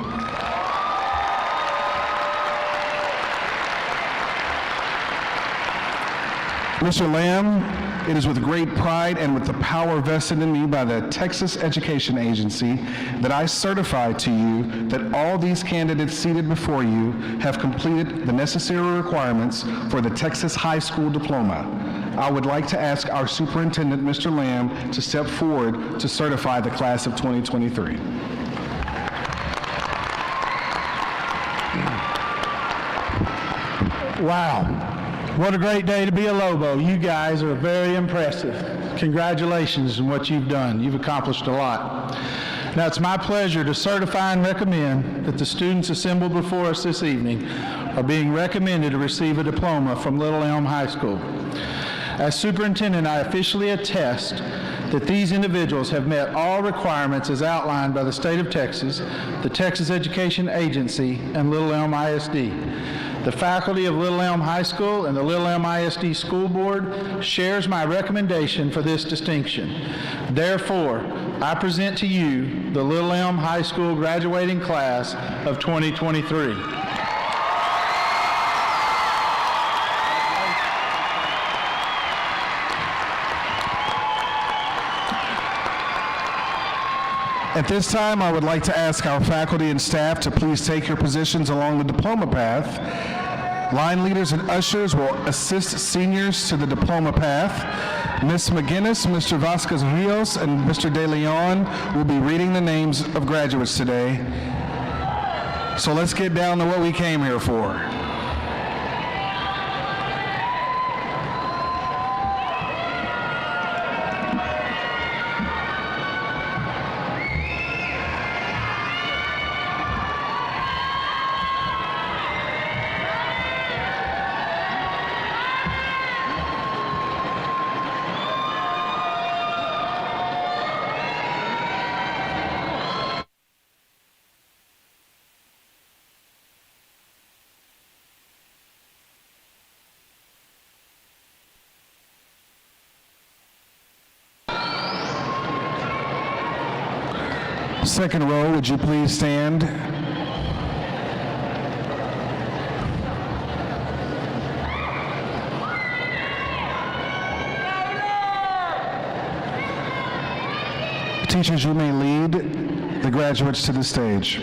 Mr. Lamb, it is with great pride and with the power vested in me by the Texas Education Agency that I certify to you that all these candidates seated before you have completed the necessary requirements for the Texas High School Diploma. I would like to ask our superintendent, Mr. Lamb, to step forward to certify the class of 2023. Wow. What a great day to be a Lobo. You guys are very impressive. Congratulations on what you've done. You've accomplished a lot. Now, it's my pleasure to certify and recommend that the students assembled before us this evening are being recommended to receive a diploma from Little Elm High School. As superintendent, I officially attest that these individuals have met all requirements as outlined by the state of Texas, the Texas Education Agency, and Little Elm ISD. The faculty of Little Elm High School and the Little Elm ISD School Board shares my recommendation for this distinction. Therefore, I present to you the Little Elm High School graduating class of 2023. At this time, I would like to ask our faculty and staff to please take your positions along the diploma path. Line leaders and ushers will assist seniors to the diploma path. Ms. McGinnis, Mr. Vasquez Rios, and Mr. De Leon will be reading the names of graduates today. So let's get down to what we came here for. Second row, would you please stand? Teachers, you may lead the graduates to the stage.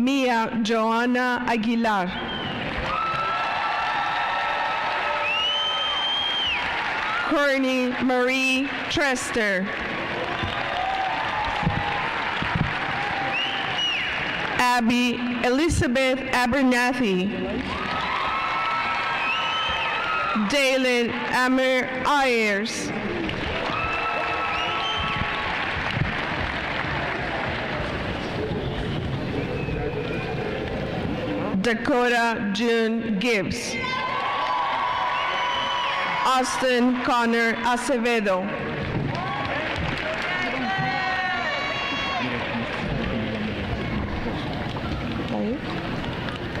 Mia Joanna Aguilar. Courtney Marie Trester. Abby Elizabeth Abernathy. Dalen Amir Ayers. Dakota June Gibbs. Austin Connor Acevedo.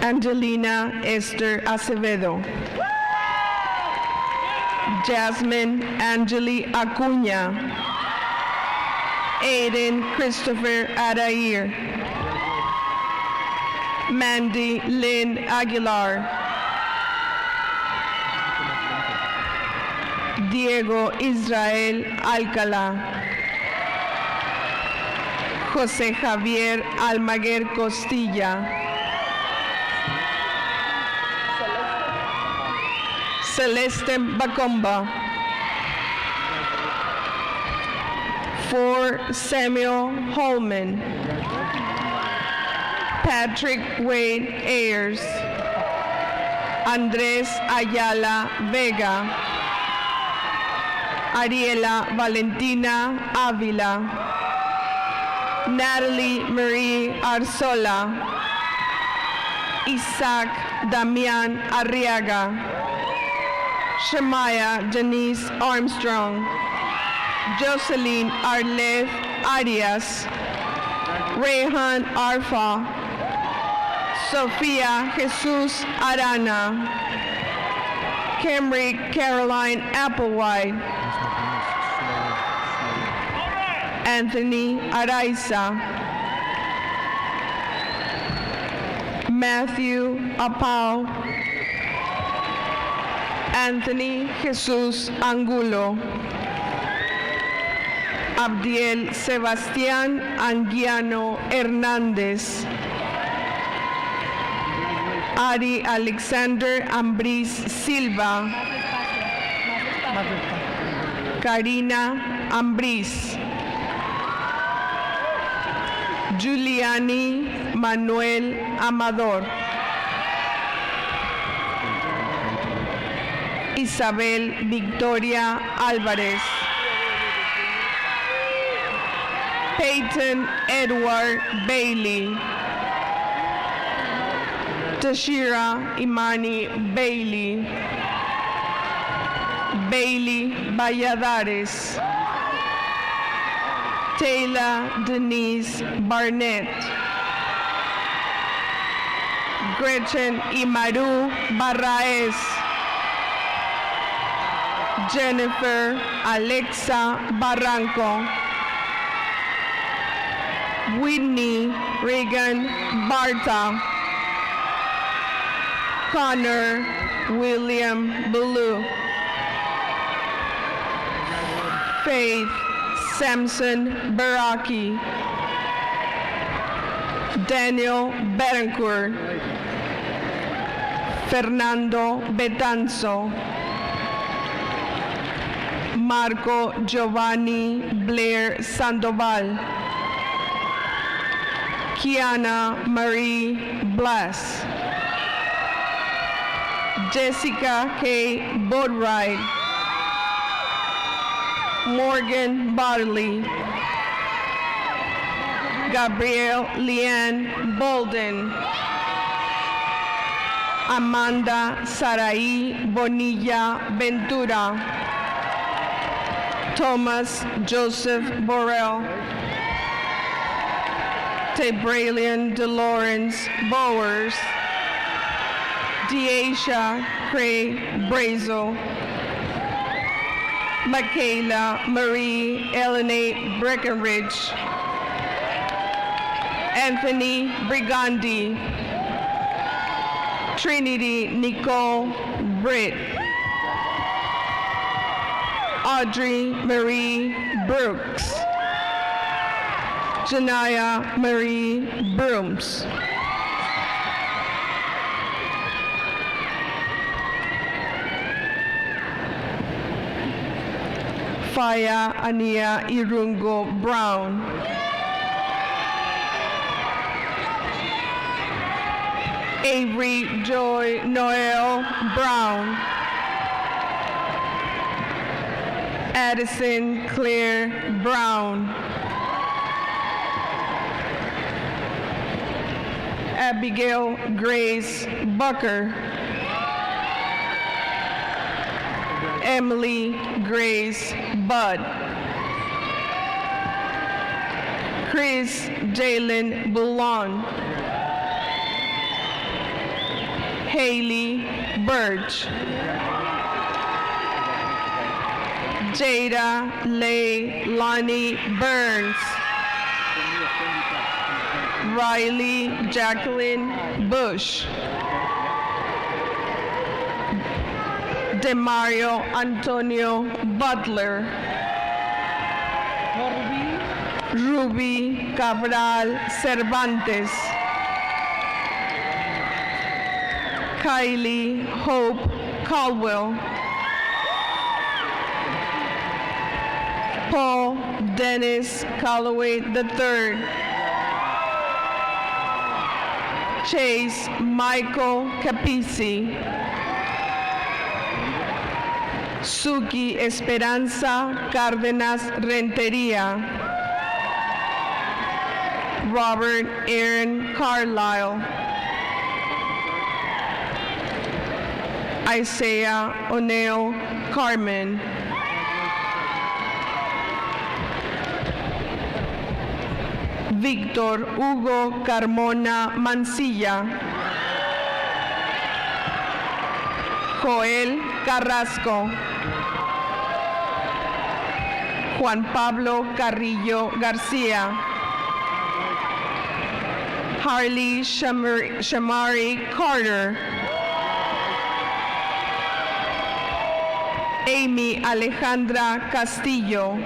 Angelina Esther Acevedo. Jasmine Angeli Acuña. Aiden Christopher Adair. Mandy Lynn Aguilar. Diego Israel Alcala. José Javier Almaguer Costilla. Celeste Bacomba. For Samuel Holman. Patrick Wade Ayers. Andrés Ayala Vega. Ariela Valentina Avila. Natalie Marie Arzola. Isaac Damian Arriaga. Shemaya Janice Armstrong. Jocelyn Arleth Arias. Rehan Arfa. Sofia Jesus Arana. Camry Caroline Applewhite. Anthony Araiza. Matthew Apau. Anthony Jesus Angulo. Abdiel Sebastián Anguiano Hernández. Ari Alexander Ambris Silva. Karina Ambris. Giuliani Manuel Amador. Isabel Victoria Álvarez. Peyton Edward Bailey. Tashira Imani Bailey. Bailey Valladares. Taylor Denise Barnett. Gretchen Imaru Barraez. Jennifer Alexa Barranco. Whitney Reagan Barta. Connor William Ballou. Faith Samson Baraki. Daniel Betancourt. Fernando Betanzo. Marco Giovanni Blair Sandoval. Kiana Marie Blas. Jessica K. Boatwright. Morgan Barley. Gabrielle Leanne Bolden. Amanda Sarai Bonilla Ventura. Thomas Joseph Borrell. Tabralian DeLawrence Bowers. Deasia Cray Brazel. Michaela Marie Elena Breckenridge. Anthony Brigandi. Trinity Nicole Britt. Audrey Marie Brooks. Janaya Marie Brooms. Faya Ania Irungo Brown. Avery Joy Noel Brown. Addison Claire Brown. Abigail Grace Bucker. Emily Grace Budd. Chris Jalen Boulon. Haley Birch. Jada Lonnie Burns. Riley Jacqueline Bush. Demario Antonio Butler. Ruby Cabral Cervantes. Kylie Hope Caldwell. Paul Dennis Calloway III. Chase Michael Capizzi. Suki Esperanza Cárdenas Rentería. Robert Aaron Carlisle. Isaiah O'Neill Carmen. Víctor Hugo Carmona Mancilla. Joel Carrasco. Juan Pablo Carrillo García. Harley Shamari Carter. Amy Alejandra Castillo,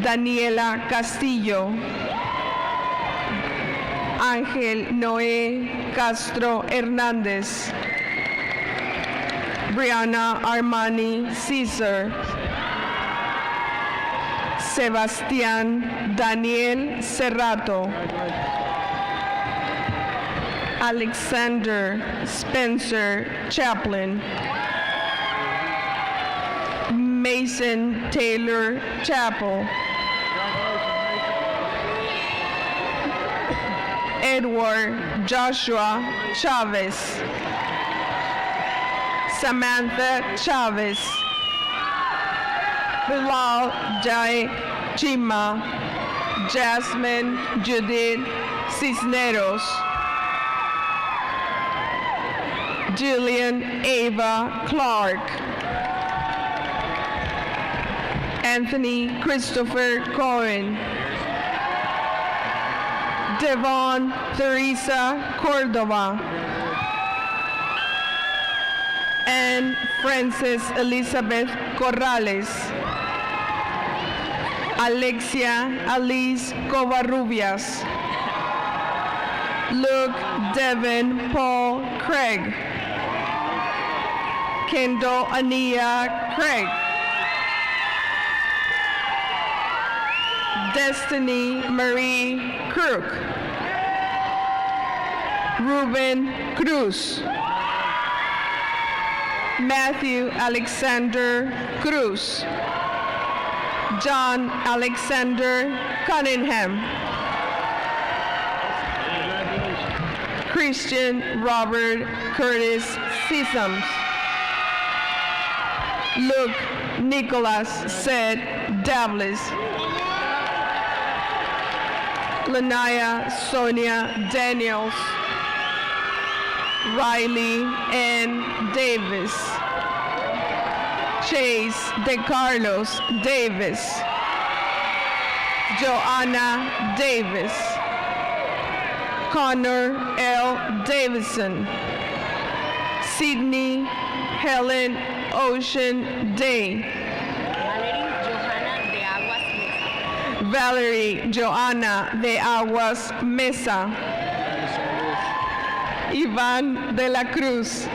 Daniela Castillo, Ángel Noé Castro Hernández, Brianna Armani Caesar, Sebastián Daniel Cerrato, Alexander Spencer Chaplin, Mason Taylor Chappell, Edward Joshua Chavez, Samantha Chavez, Bilal Jai Chima, Jasmine Judith Cisneros, Jillian Ava Clark, Anthony Christopher Cohen, Devon Teresa Cordova, and Frances Elizabeth Corrales, Alexia Alice Covarrubias, Luke Devin Paul Craig, Kendall Ania Craig, Destiny Marie Crook, Ruben Cruz, Matthew Alexander Cruz, John Alexander Cunningham, Christian Robert Curtis Sisams, Luke Nicholas Seth Davlis, Lanaya Sonia Daniels, Riley N. Davis, Chase De Carlos Davis, Joanna Davis, Connor L. Davison, Sydney Helen Ocean Day, Valerie Joanna de Aguas Mesa, Iván de la Cruz,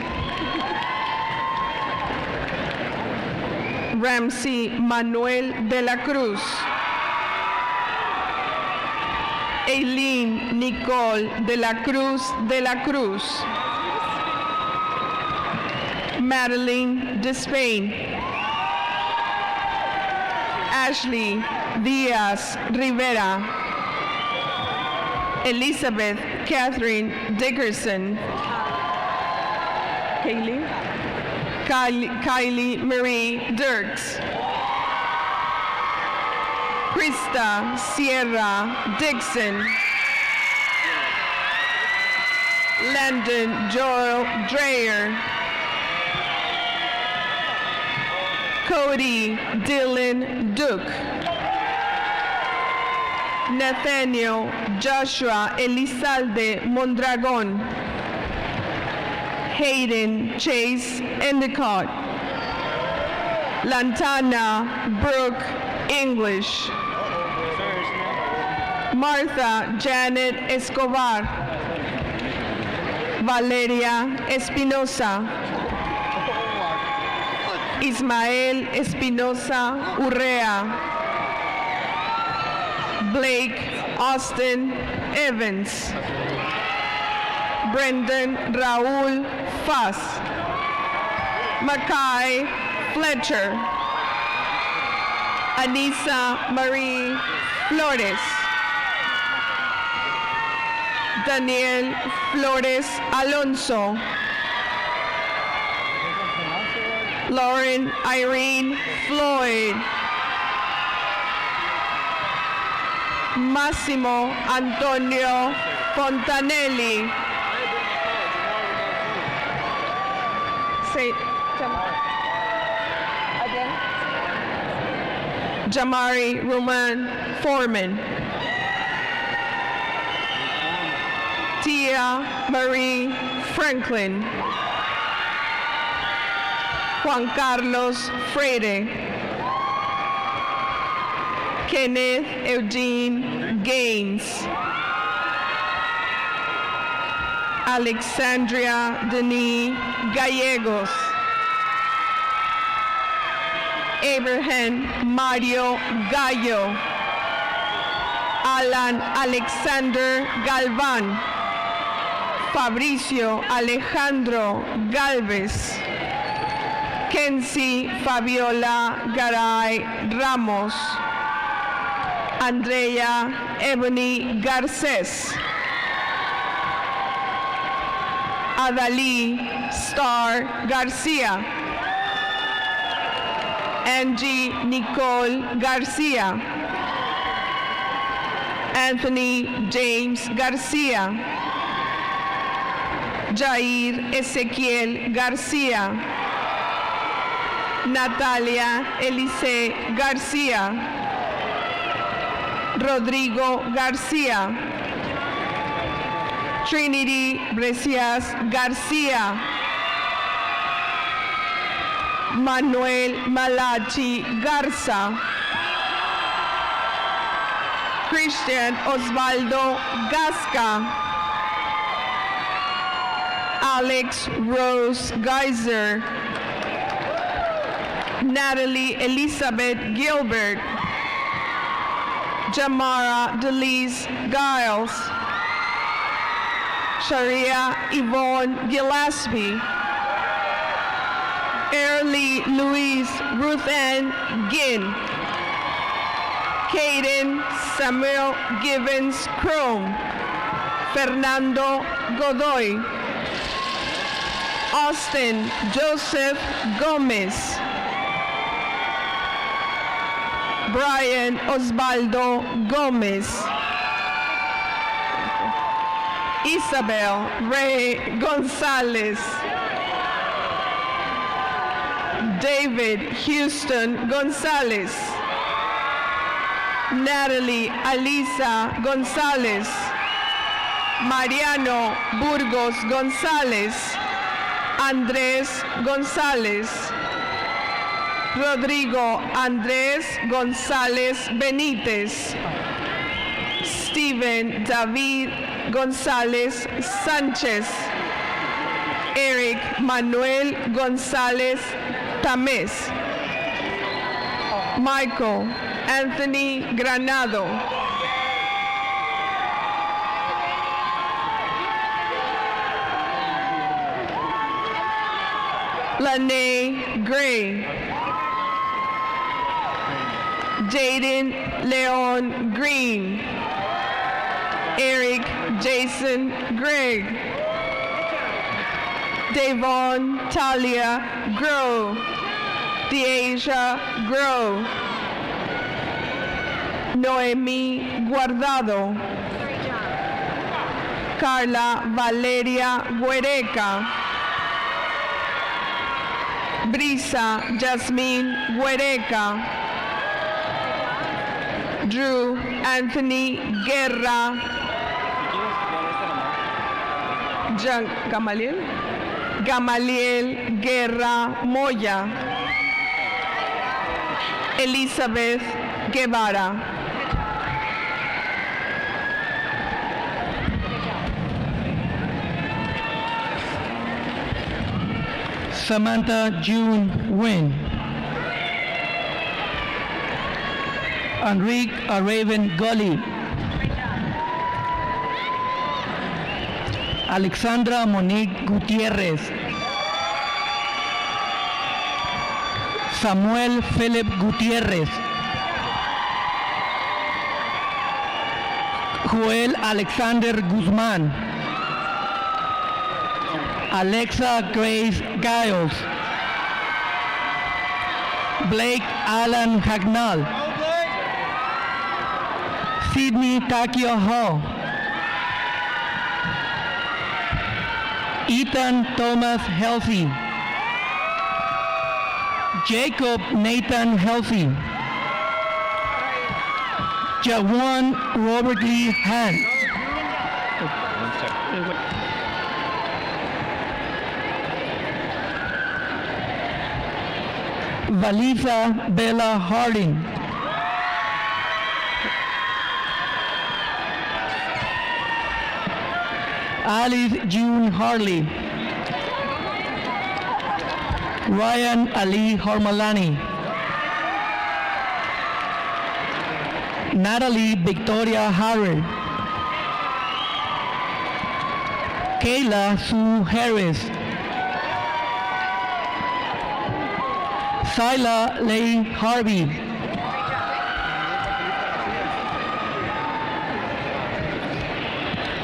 Ramsey Manuel de la Cruz, Eileen Nicole de la Cruz, Madeline Despain, Ashley Diaz Rivera, Elizabeth Catherine Dickerson, Kylie Marie Dirks, Krista Sierra Dixon, Landon Joel Dreyer, Cody Dylan Duke, Nathaniel Joshua Elizalde Mondragon, Hayden Chase Endicott, Lantana Brooke English, Martha Janet Escobar, Valeria Espinosa, Ismael Espinosa Urrea, Blake Austin Evans, Brendan Raul Fass, Mackay Fletcher, Anissa Marie Flores, Daniel Flores Alonso, Lauren Irene Floyd, Massimo Antonio Fontanelli, say again, Jamari Roman Foreman, Tia Marie Franklin, Juan Carlos Freire. Kenneth Eugene Gaines. Alexandria Denis Gallegos. Abraham Mario Gallo. Alan Alexander Galván. Fabricio Alejandro Galvez. Kenzie Fabiola Garay Ramos. Andrea Ebony Garcés. Adalí Star García. Angie Nicole García. Anthony James García. Jair Ezequiel García. Natalia Elise García. Rodrigo García. Trinity Brecias García. Manuel Malachi Garza. Christian Osvaldo Gasca. Alex Rose Geyser. Natalie Elizabeth Gilbert. Jamara Delise Giles. Sharia Yvonne Gillespie. Early Louise Ruth Ann Ginn. Caden Samuel Givens Chrome. Fernando Godoy. Austin Joseph Gomez. Brian Osvaldo Gomez. Isabel Ray Gonzalez. David Houston Gonzalez. Natalie Alisa Gonzalez. Mariano Burgos Gonzalez. Andrés González. Rodrigo Andrés González Benítez. Steven David González Sánchez. Eric Manuel González Tamés. Michael Anthony Granado. Lanae Gray. Jaden Leon Green. Eric Jason Gregg. Davon Talia Grow. Deasia Grow. Noemi Guardado. Carla Valeria Huereca. Brisa Jasmine Huereca. Drew Anthony Guerra. Gamaliel Guerra Moya. Elizabeth Guevara. Samantha June Wynn. Enrique Raven Gully. Alexandra Monique Gutierrez. Samuel Philip Gutierrez. Joel Alexander Guzmán. Alexa Grace Giles. Blake Alan Hagnall. Sydney Takio Hall. Ethan Thomas Healthy. Jacob Nathan Healthy. Jawan Robert Lee Hunt. Valisa Bella Harding. Alice June Harley. Ryan Ali Hormalani. Natalie Victoria Harrer. Kayla Sue Harris. Sila Leigh Harvey.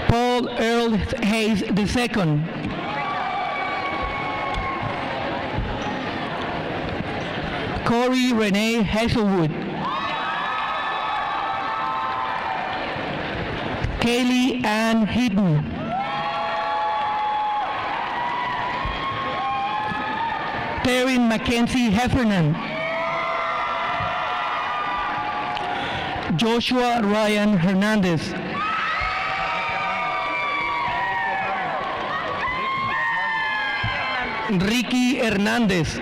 Paul Earl Hayes II. Corey Renee Hazelwood. Kaylee Ann Heaton. Taryn Mackenzie Heffernan. Joshua Ryan Hernandez. Ricky Hernandez.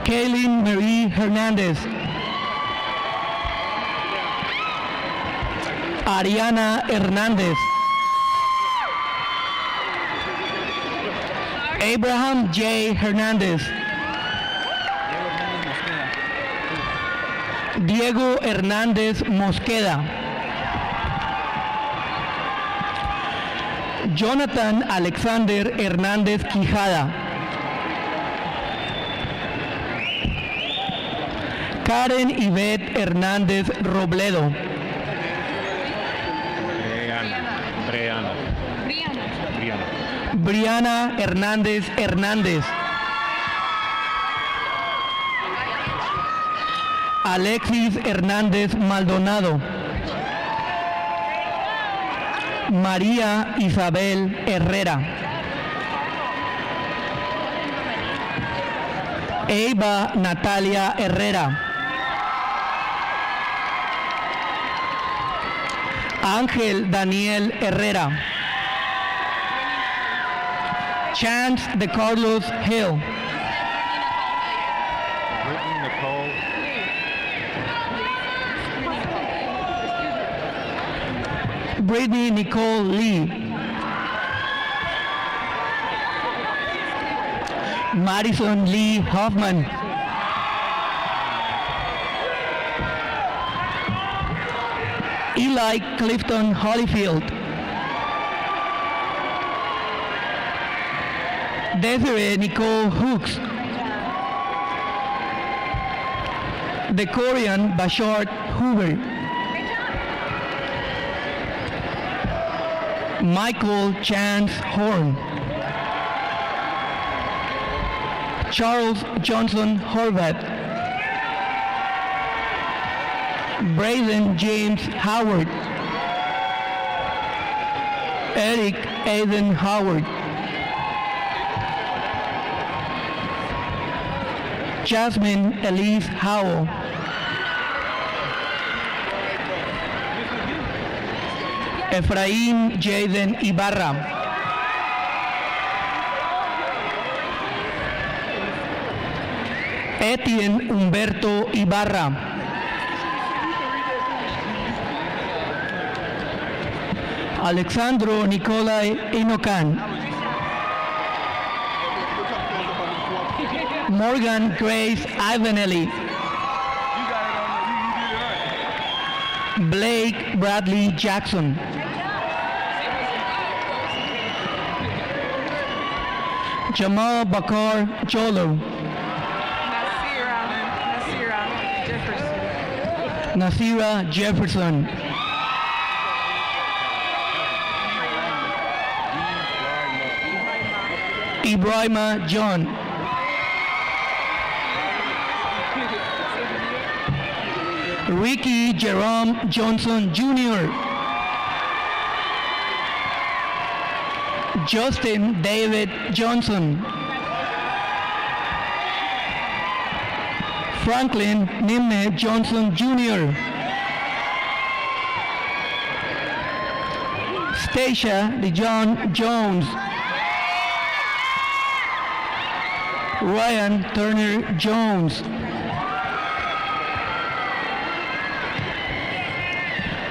Kaylin Marie Hernandez. Ariana Hernandez. Abraham J. Hernandez. Diego Hernandez Mosqueda. Jonathan Alexander Hernandez Quijada. Karen Yvette Hernandez Robledo. Briana Hernandez Hernández. Alexis Hernández Maldonado. María Isabel Herrera. Eva Natalia Herrera. Ángel Daniel Herrera. Chance de Carlos Hill. Brittany Nicole Lee. Madison Lee Hoffman. Eli Clifton Holyfield. Desiree Nicole Hooks. Decorian Bashard Hoover. Michael Chance Horn. Charles Johnson Horvath. Braden James Howard. Eric Aiden Howard. Jasmine Elise Howell. Efraín Jaden Ibarra. Etienne Humberto Ibarra. Alexandro Nicolai Inocan. Morgan Grace Ivanelli. Blake Bradley Jackson. Jamal Bakar Jolo. Nasira Jefferson. Ibrahima John. Ricky Jerome Johnson Jr. Justin David Johnson. Franklin Nimne Johnson Jr. Stacia DeJohn Jones. Ryan Turner Jones.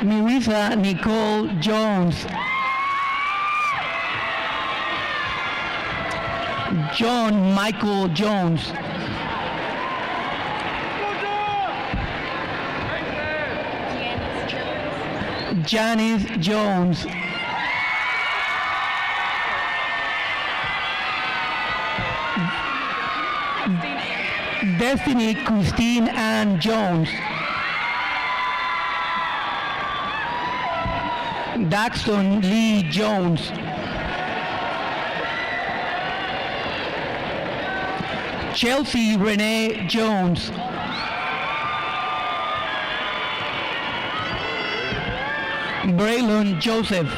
Marisa Nicole Jones. John Michael Jones. Janice Jones. Destiny Christine Ann Jones. Daxton Lee Jones. Chelsea Renee Jones. Braylon Joseph.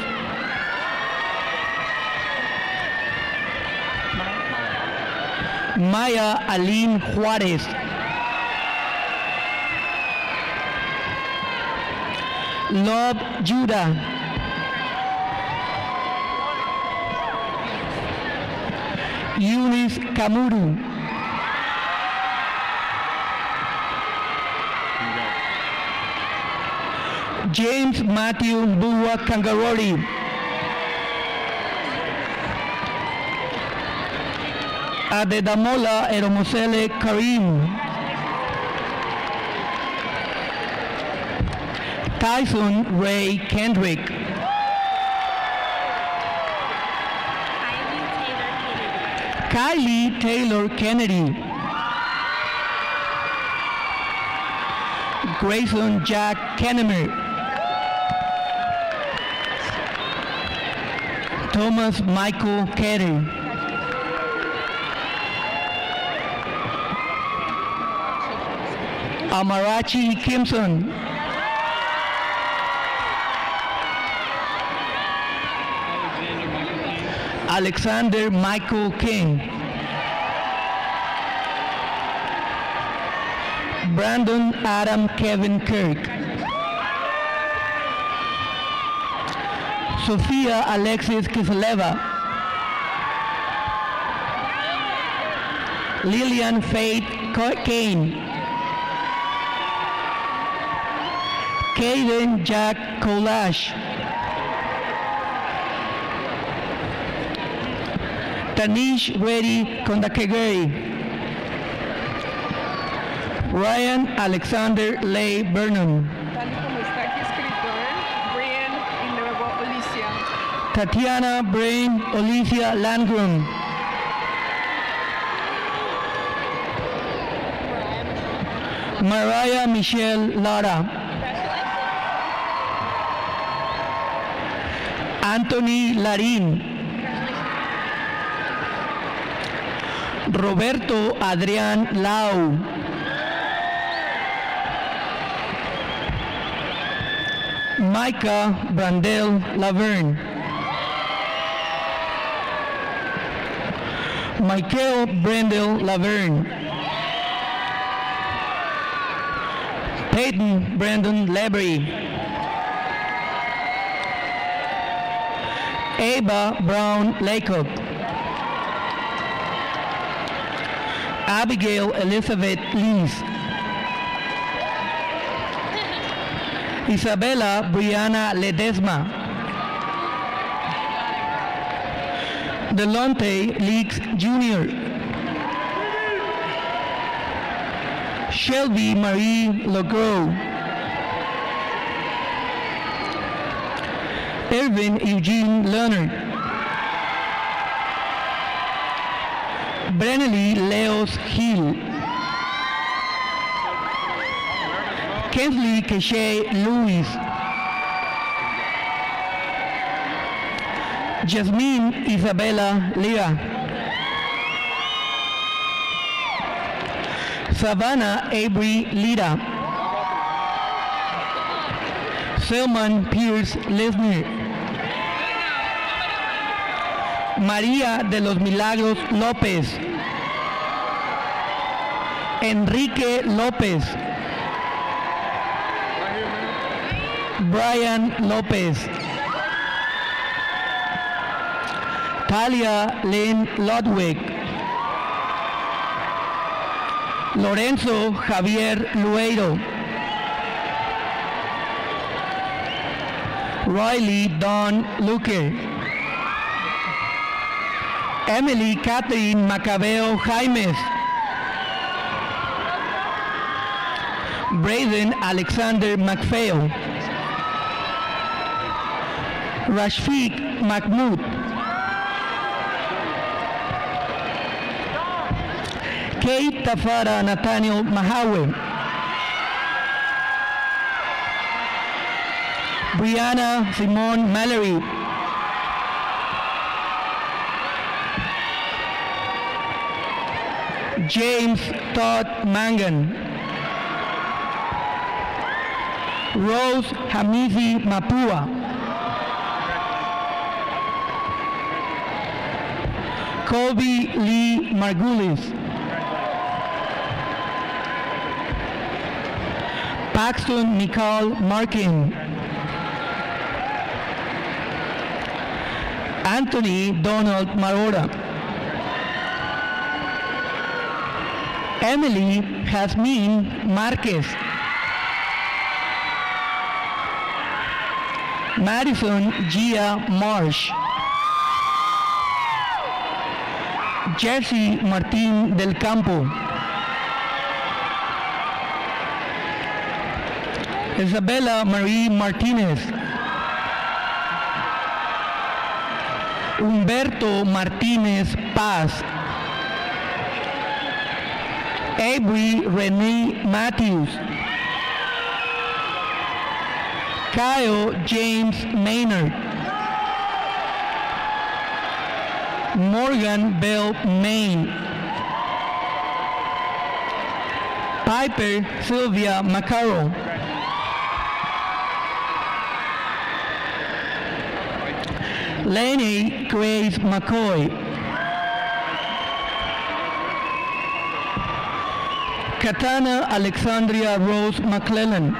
Maya Aline Juarez. Love Judah. Eunice Kamuru. James Matthew Bua Kangarori. Adedamola Eromosele Karim. Tyson Ray Kendrick. Kylie Taylor Kennedy. Grayson Jack Kennemer. Thomas Michael Carey. Amarachi Kimson. Alexander Michael King. Brandon Adam Kevin Kirk. Sophia Alexis Kiseleva. Lillian Faith Kane. Caden Jack Kolash. Tanish Reddy Kondakegeri. Ryan Alexander Leigh Burnham. Tal y como está aquí escrito, Brian y luego Alicia. Tatiana Brain Alicia Landgren. Mariah Michelle Lara. Anthony Larín. Roberto Adrián Lau. Micah Brandel Laverne. Michael Brendel Laverne. Peyton Brandon Labrie. Ava Brown Lacob. Abigail Elizabeth Lees. Isabella Brianna Ledesma. Delonte Leaks Jr. Shelby Marie Legros. Irvin Eugene Leonard. Brennelly Leos Hill. Kensley Keshe Lewis. Jasmine Isabella Lira. Savannah Avery Lira. Selman Pierce Lesner. María de los Milagros López. Enrique López. Brian López. Talia Lynn Ludwig. Lorenzo Javier Lueiro, Riley Dawn Luque, Emily Catherine Macabeo Jaimes, Braden Alexander McPhail, Rashfiq Mahmood, Kate Tafara Nathaniel Mahawe, Brianna Simone Mallory, James Todd Mangan, Rose Hamizi Mapua, Colby Lee Margulis, Paxton Nicole Markin, Anthony Donald Marora, Emily Jasmine Marquez, Madison Gia Marsh, Jesse Martin del Campo, Isabella Marie Martinez, Humberto Martinez Paz, Avery Renee Matthews, Kyle James Maynard, Morgan Bell Main, Piper Sylvia Macaro, Lenny Grace McCoy, Katana Alexandria Rose McClellan,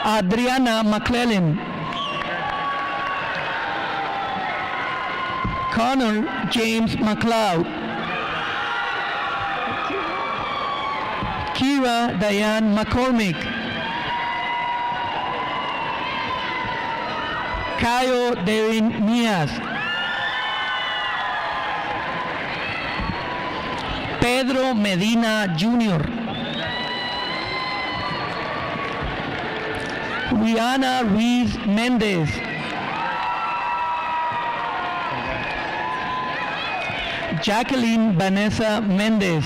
Adriana McClellan, Connor James McLeod, Kira Diane McCormick, Cayo Devin Mias, Pedro Medina Jr., Rihanna Ruiz Mendez, Jacqueline Vanessa Mendez,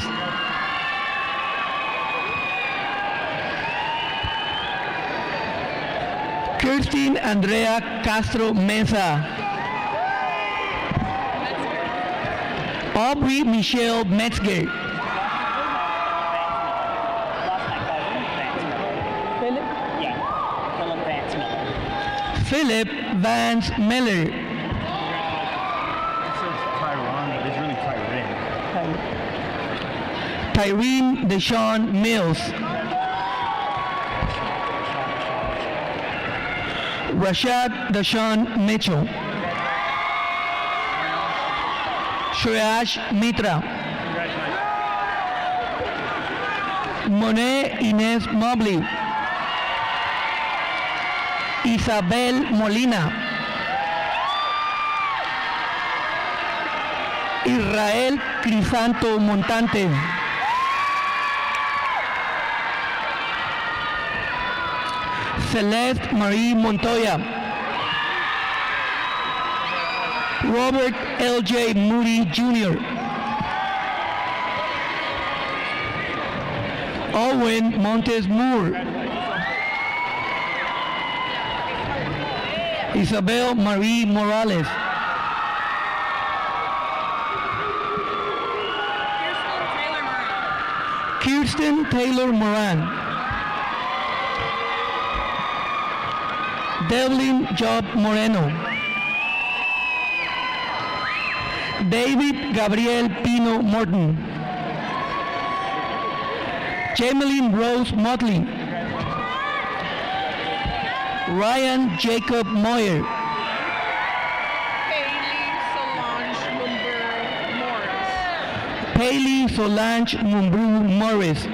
Kirsten Andrea Castro Mesa, Aubrey Michelle Metzger, Philip Vance Miller, Tyreen Deshaun Mills, Rashad Deshaun Mitchell, Shreyash Mitra, Monet Inés Mobley, Isabel Molina, Israel Crisanto Montante, Celeste Marie Montoya, Robert L.J. Moody Jr., Owen Montes Moore, Isabel Marie Morales, Kirsten Taylor Moran, Devlin Job Moreno, David Gabriel Pino Morton, Jameline Rose Motley, Ryan Jacob Moyer, Hailey Solange Lumber Morris, Kaylee Solange Mumbrú Morris.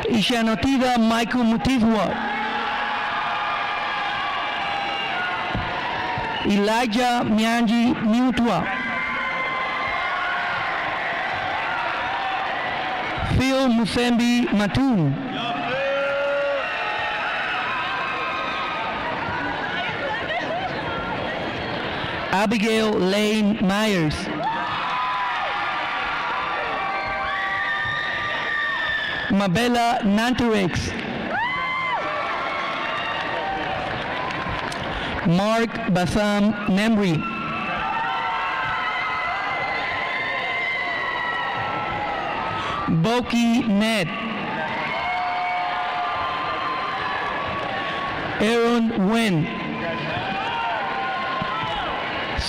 Ishanotida Michael Mutifwa. Elijah Myanji Mutwa. Phil Musembi Matun. Abigail Lane Myers. Mabella Nanterex. Mark Basam Nemri. Boki Ned. Aaron Wen.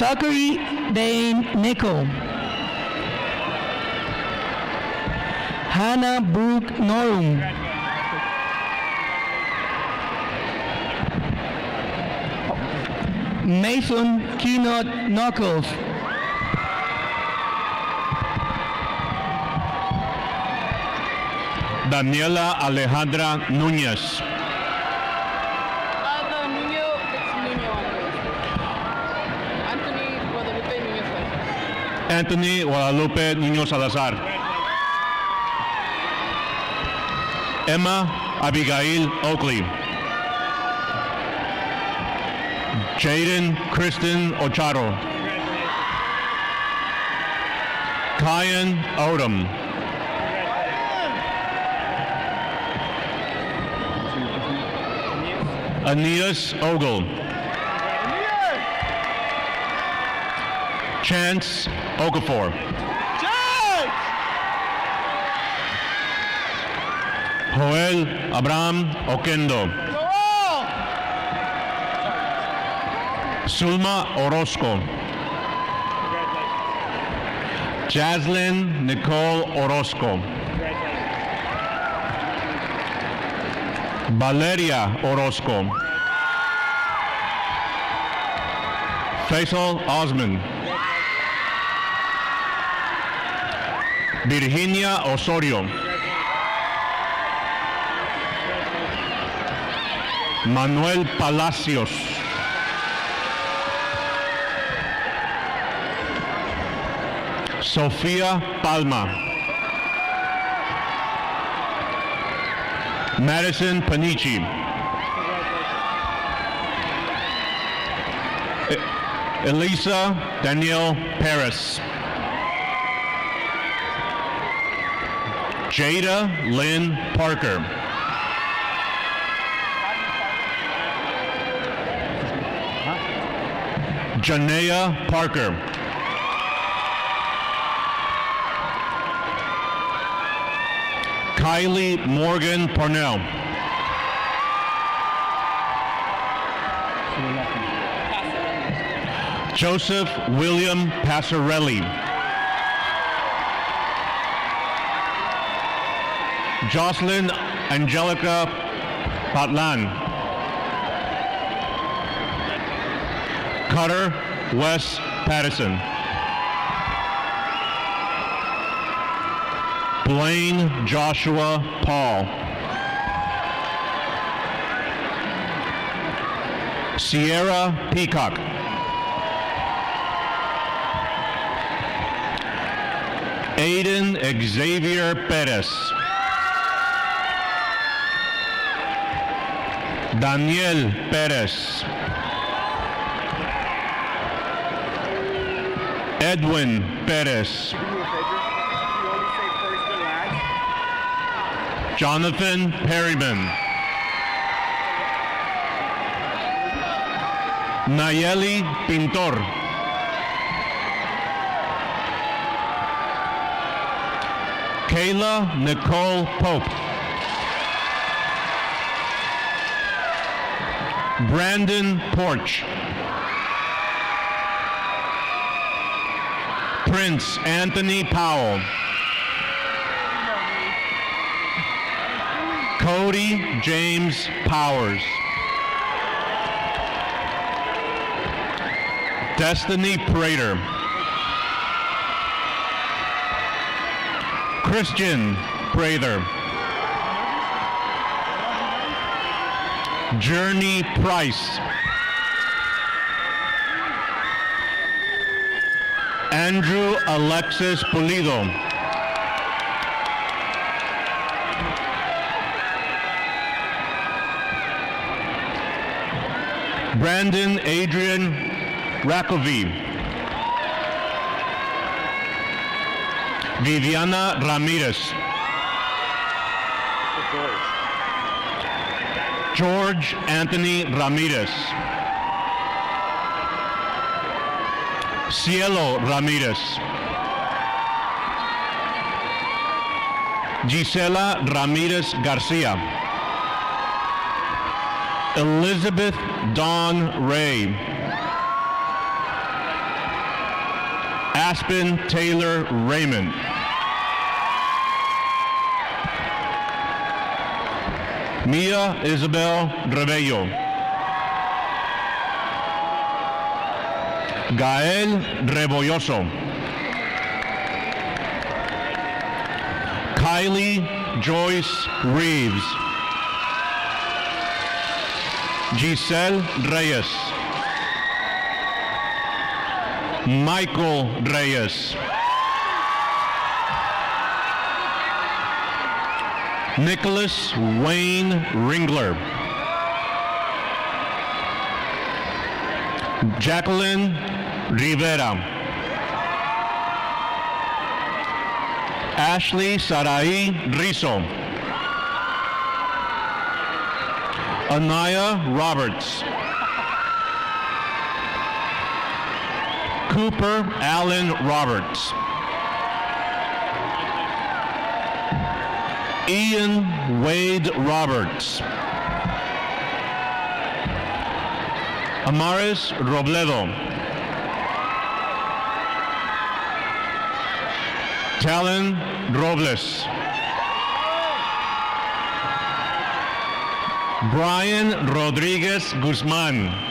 Zachary Dane Nickel. Hannah Brooke Norum. Mason Keynote Knuckles. Daniela Alejandra Núñez. Anthony Guadalupe Niño Salazar. Emma Abigail Oakley. Jaden Kristen Ocharo. Kyan Odom. Aeneas Ogle. Chance Okafor. Joel Abraham Oquendo. Sulma Orozco. Jaslyn Nicole Orozco. Valeria Orozco. Faisal Osman. Virginia Osorio. Manuel Palacios. Sofía Palma. Madison Panici. Elisa Danielle Perez. Jada Lynn Parker. Janea Parker. Kylie Morgan Parnell. Joseph William Passarelli. Jocelyn Angelica Patlan. Cutter Wes Patterson. Blaine Joshua Paul. Sierra Peacock. Aiden Xavier Perez. Daniel Perez. Edwin Perez. Jonathan Perryman. Nayeli Pintor. Kayla Nicole Pope. Brandon Porch. Prince Anthony Powell. Cody James Powers. Destiny Prater. Christian Prater. Journey Price. Andrew Alexis Pulido. Brandon Adrian Rakovi. Viviana Ramirez. George Anthony Ramirez. Cielo Ramirez. Gisela Ramirez Garcia. Elizabeth Dawn Ray. Aspen Taylor Raymond. Mia Isabel Rebello. Gael Rebolloso. Kylie Joyce Reeves. Giselle Reyes. Michael Reyes. Nicholas Wayne Ringler. Jacqueline Rivera. Ashley Sarai Rizzo. Anaya Roberts. Cooper Allen Roberts. Ian Wade Roberts. Amaris Robledo. Talon Robles. Brian Rodriguez Guzman.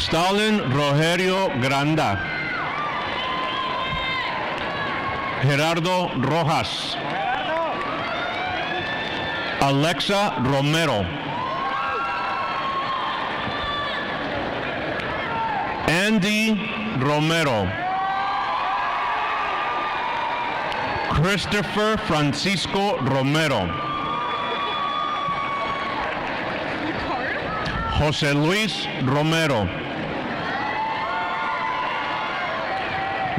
Stalin Rogerio Granda. Gerardo Rojas. Alexa Romero. Andy Romero. Christopher Francisco Romero. Jose Luis Romero.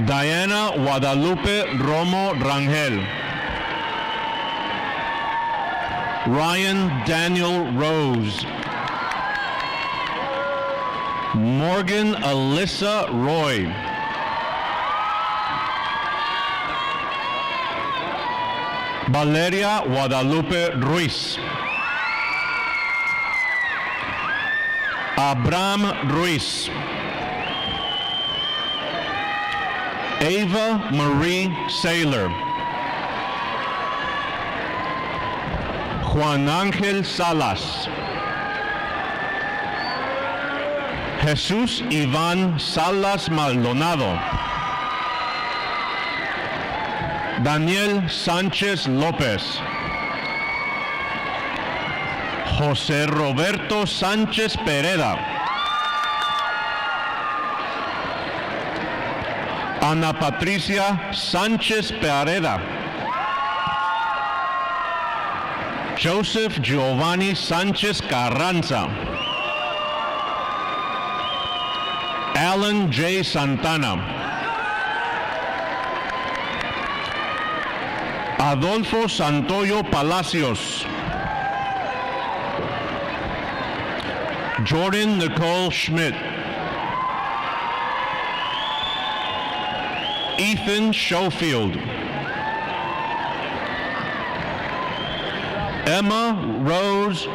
Diana Guadalupe Romo Rangel. Ryan Daniel Rose. Morgan Alyssa Roy. Valeria Guadalupe Ruiz. Abraham Ruiz. Ava Marie Saylor. Juan Ángel Salas. Jesús Iván Salas Maldonado. Daniel Sánchez López. José Roberto Sánchez Pereda. Ana Patricia Sánchez Pereda. Joseph Giovanni Sánchez Carranza. Alan J. Santana. Adolfo Santoyo Palacios. Jordan Nicole Schmidt. Ethan Schofield. Emma Rose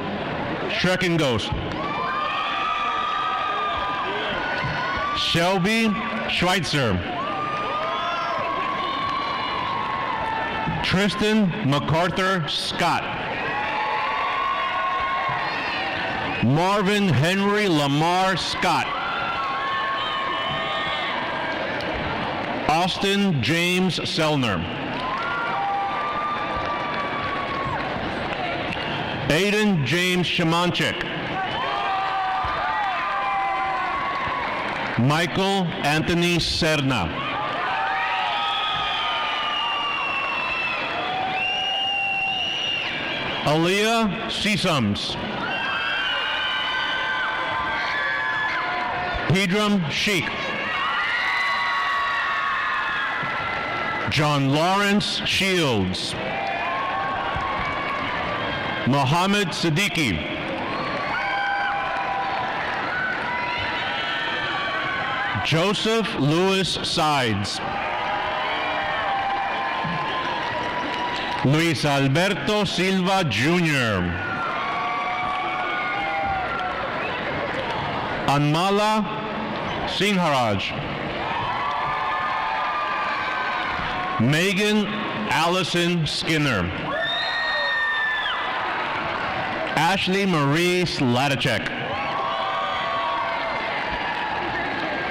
Schreckengos. Shelby Schweitzer. Tristan MacArthur Scott. Marvin Henry Lamar Scott. Austin James Selner. Aiden James Shamanchik. Michael Anthony Serna. Aaliyah Sesums. Pedram Sheik. John Lawrence Shields. Mohammed Siddiqui. Joseph Louis Sides. Luis Alberto Silva Jr. Anmala Singharaj. Megan Allison Skinner. Ashley Marie Sladacek.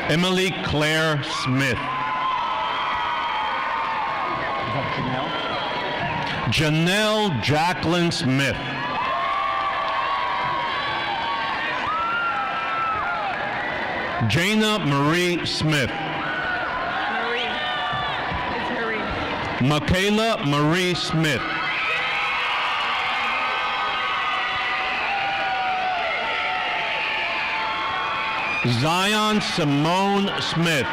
Emily Claire Smith. Janelle Jacqueline Smith. Jana Marie Smith. Marie. It's Marie. Michaela Marie Smith. Zion Simone Smith.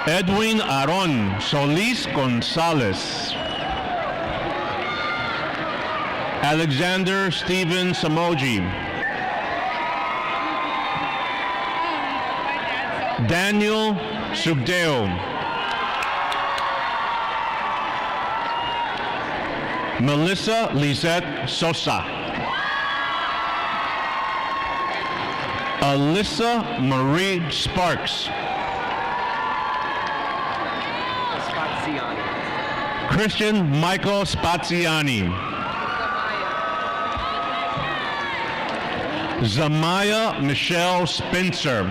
Edwin Aron Solis Gonzalez. Alexander Stephen Samoji. Daniel Sugdeo. Melissa Lisette Sosa. Alyssa Marie Sparks. Christian Michael Spaziani. Zamaya Michelle Spencer.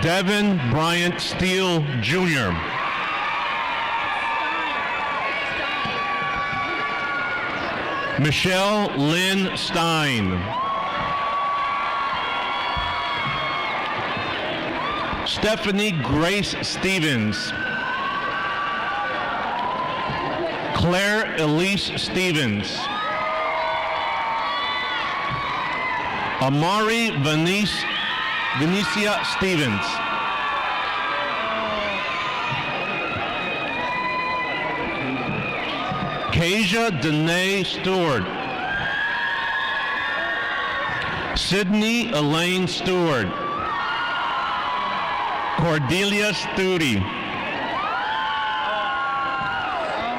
Devin Bryant Steele Jr. Michelle Lynn Stein. Stephanie Grace Stevens. Claire Elise Stevens. Amari Venicia Stevens. Kasia Danae Stewart. Sydney Elaine Stewart. Cordelia Studi.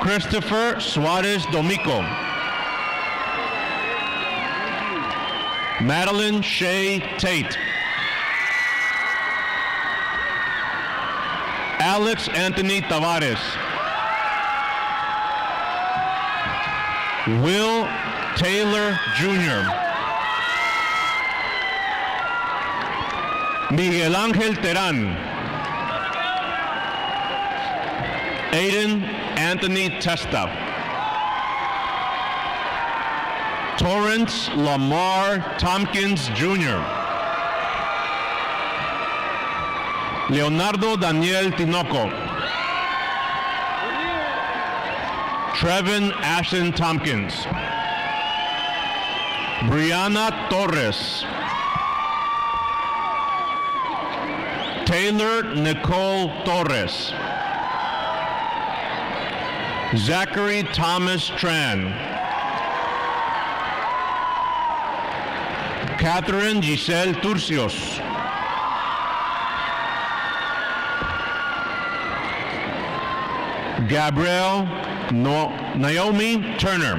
Christopher Suarez Domico. Madeline Shea Tate. Alex Anthony Tavares. Will Taylor Jr. Miguel Ángel Terán. Aiden Anthony Testa. Torrance Lamar Tompkins Jr. Leonardo Daniel Tinoco. Trevin Ashton Tompkins. Brianna Torres. Taylor Nicole Torres. Zachary Thomas Tran. Catherine Giselle Turcios. Gabrielle Naomi Turner.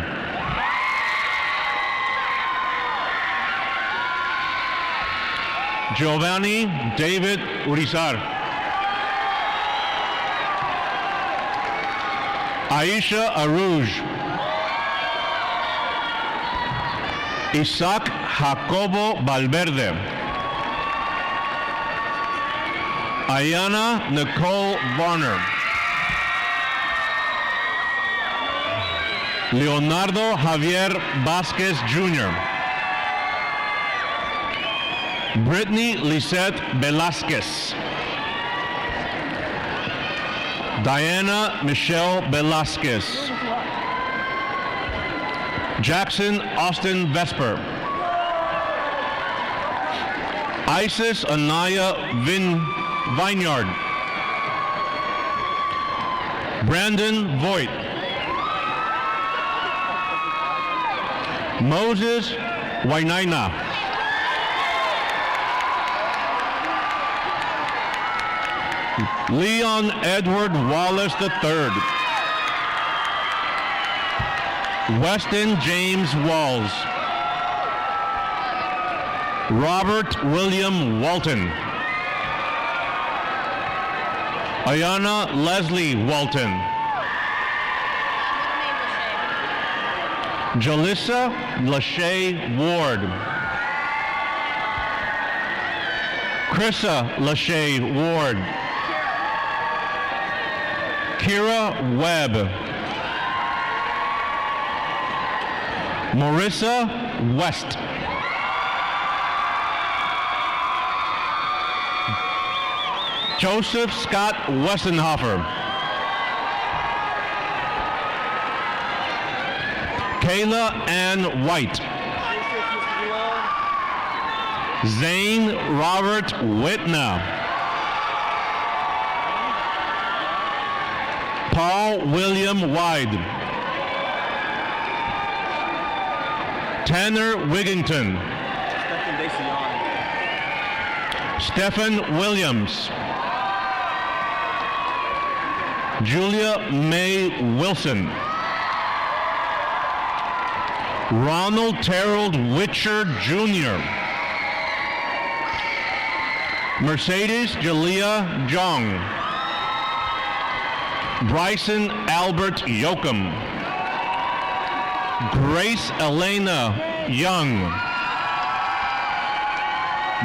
Giovanni David Urizar. Aisha Aruj. Isaac Jacobo Valverde. Ayana Nicole Varner. Leonardo Javier Vasquez Jr. Brittany Lisette Velasquez. Diana Michelle Velasquez. Jackson Austin Vesper. Isis Anaya Vineyard. Brandon Voigt. Moses Wainaina. Leon Edward Wallace III. Weston James Walls. Robert William Walton. Ayana Leslie Walton. Jalissa Lachey Ward. Krissa Lachey Ward. Kira Webb. Marissa West. Joseph Scott Westenhofer. Kayla Ann White. Zane Robert Whitner. Paul William Wyde. Tanner Wigington. Stephen Williams. Julia May Wilson. Ronald Terrell Witcher Jr. Mercedes Jalea Jong. Bryson Albert Yoakum. Grace Elena Young.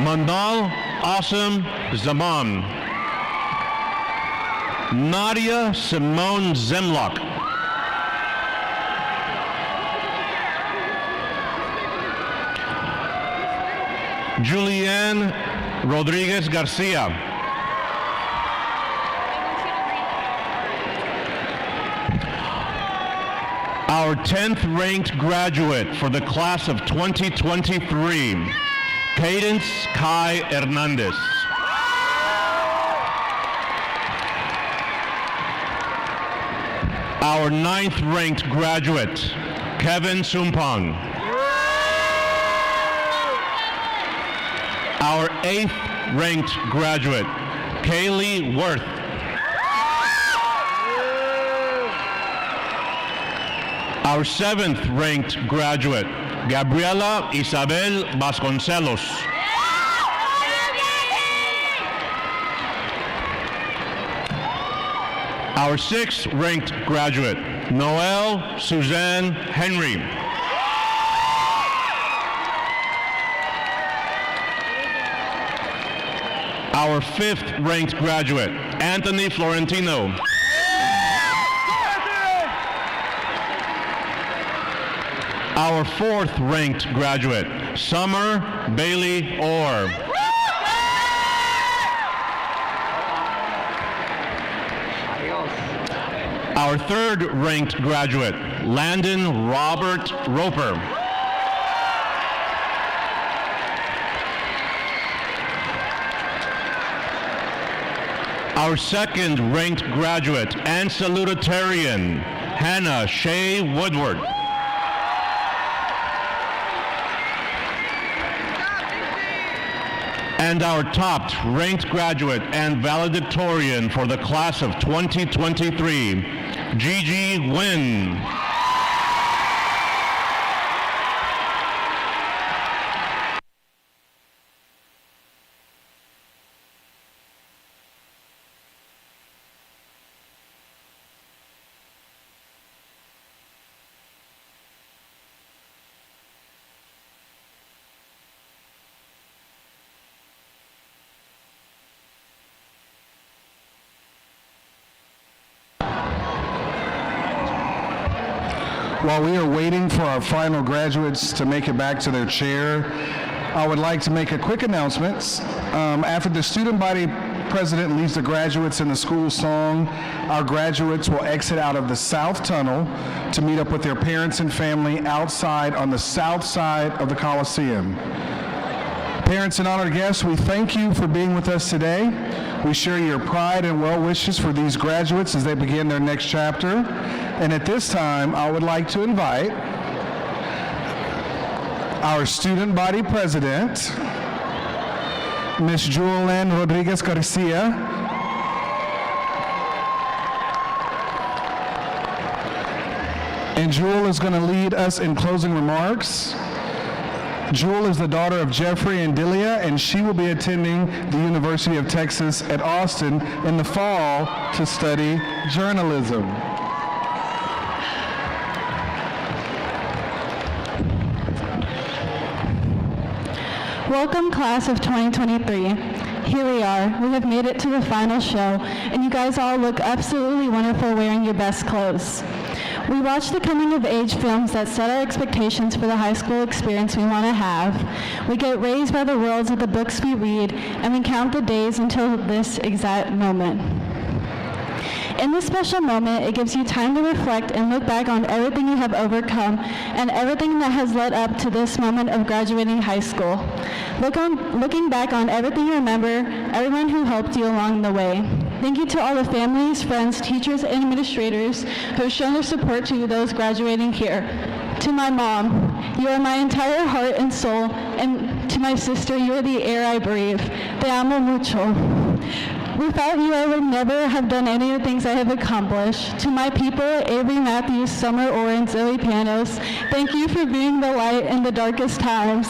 Manal Asim Zaman. Nadia Simone Zemlock. Julianne Rodriguez Garcia. Our 10th ranked graduate for the class of 2023, Cadence Kai Hernandez. Our 9th ranked graduate, Kevin Sumpong. Our 8th ranked graduate, Kaylee Worth. Our 7th ranked graduate, Gabriela Isabel Vasconcelos. Our 6th ranked graduate, Noelle Suzanne Henry. Our 5th ranked graduate, Anthony Florentino. Our 4th ranked graduate, Summer Bailey Orr. Our 3rd ranked graduate, Landon Robert Roper. Our 2nd ranked graduate and salutatorian, Hannah Shea Woodward. And our top ranked graduate and valedictorian for the class of 2023, Gigi Nguyen. While we are waiting for our final graduates to make it back to their chair, I would like to make a quick announcement. After the student body president leads the graduates in the school song, our graduates will exit out of the south tunnel to meet up with their parents and family outside on the south side of the Coliseum. Parents and honored guests, we thank you for being with us today. We share your pride and well wishes for these graduates as they begin their next chapter. And at this time, I would like to invite our student body president, Ms. Julian Rodriguez Garcia, and Jewel is going to lead us in closing remarks. Jewel is the daughter of Jeffrey and Delia, and she will be attending the University of Texas at Austin in the fall to study journalism. Welcome, class of 2023. Here we are. We have made it to the final show, and you guys all look absolutely wonderful wearing your best clothes. We watch the coming-of-age films that set our expectations for the high school experience we want to have. We get raised by the worlds of the books we read, and we count the days until this exact moment. In this special moment, it gives you time to reflect and look back on everything you have overcome and everything that has led up to this moment of graduating high school. Looking back on everything you remember, everyone who helped you along the way. Thank you to all the families, friends, teachers, and administrators who have shown their support to those graduating here. To my mom, you are my entire heart and soul, and to my sister, you are the air I breathe. Te amo mucho. Without you, I would never have done any of the things I have accomplished. To my people, Avery Matthews, Summer Oren, Zoe Panos, thank you for being the light in the darkest times.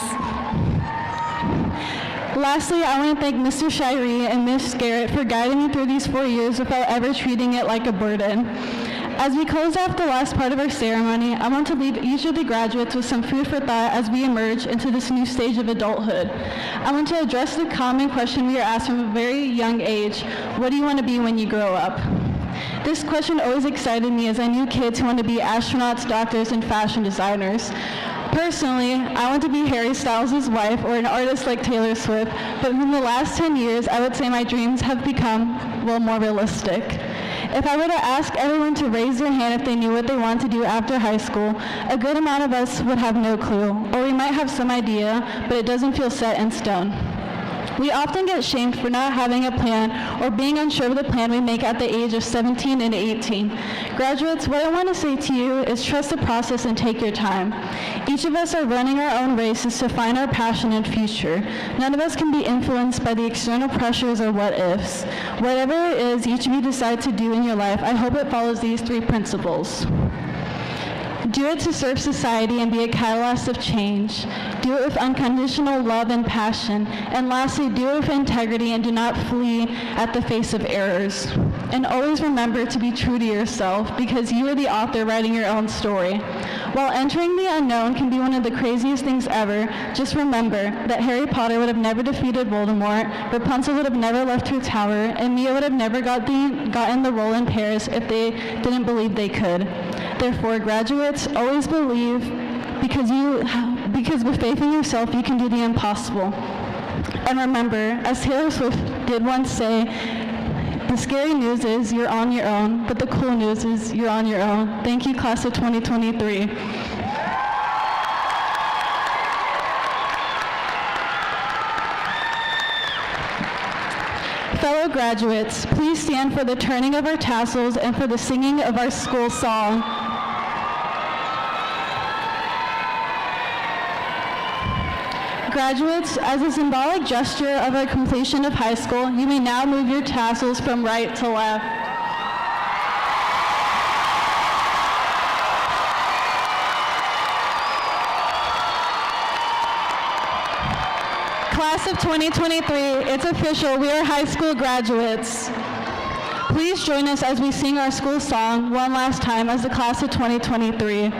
Lastly, I want to thank Mr. Shirey and Ms. Garrett for guiding me through these 4 years without ever treating it like a burden. As we close out the last part of our ceremony, I want to leave each of the graduates with some food for thought as we emerge into this new stage of adulthood. I want to address the common question we are asked from a very young age: what do you want to be when you grow up? This question always excited me as I knew kids who wanted to be astronauts, doctors, and fashion designers. Personally, I want to be Harry Styles' wife or an artist like Taylor Swift, but in the last 10 years, I would say my dreams have become, well, more realistic. If I were to ask everyone to raise their hand if they knew what they want to do after high school, a good amount of us would have no clue, or we might have some idea, but it doesn't feel set in stone. We often get shamed for not having a plan or being unsure of the plan we make at the age of 17 and 18. Graduates, what I want to say to you is trust the process and take your time. Each of us are running our own races to find our passion and future. None of us can be influenced by the external pressures or what-ifs. Whatever it is each of you decide to do in your life, I hope it follows these 3 principles. Do it to serve society and be a catalyst of change. Do it with unconditional love and passion. And lastly, do it with integrity and do not flee at the face of errors. And always remember to be true to yourself, because you are the author writing your own story. While entering the unknown can be one of the craziest things ever, just remember that Harry Potter would have never defeated Voldemort, Rapunzel would have never left her tower, and Mia would have never gotten the role in Paris if they didn't believe they could. Therefore, graduates, always believe, because with faith in yourself, you can do the impossible. And remember, as Taylor Swift did once say, the scary news is you're on your own, but the cool news is you're on your own. Thank you, class of 2023. Fellow graduates, please stand for the turning of our tassels and for the singing of our school song. Graduates, as a symbolic gesture of our completion of high school, you may now move your tassels from right to left. Class of 2023, it's official, we are high school graduates. Please join us as we sing our school song one last time as the class of 2023.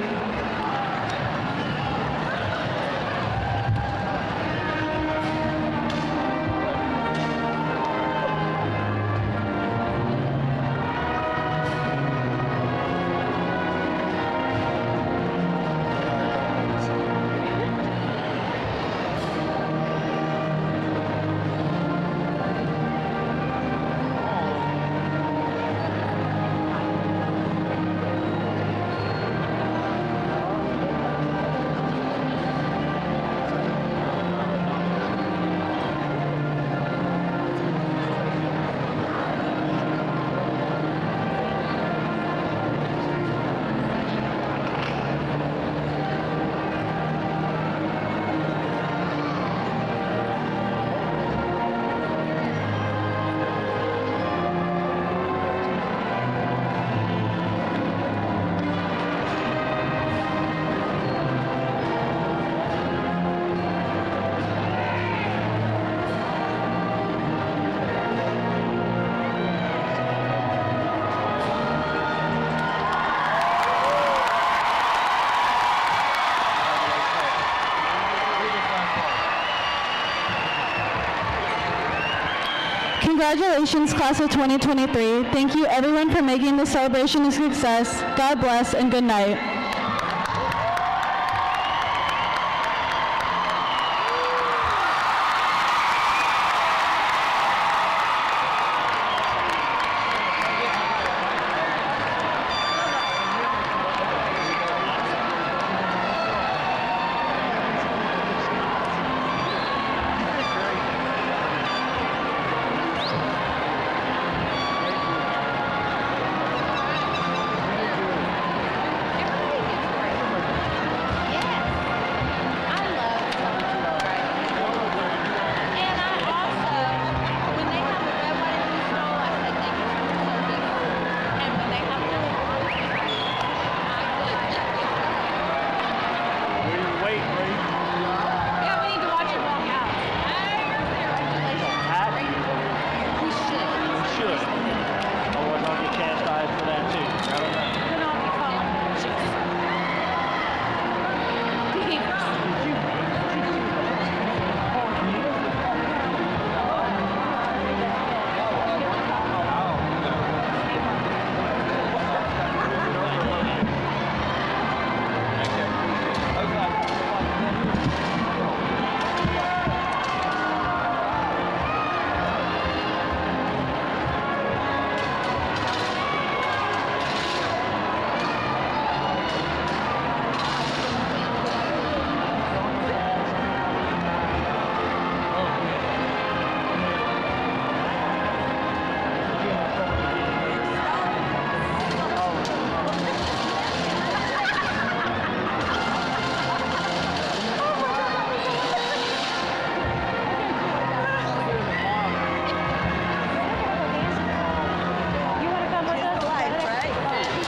Congratulations, class of 2023. Thank you everyone for making this celebration a success. God bless and good night. We wait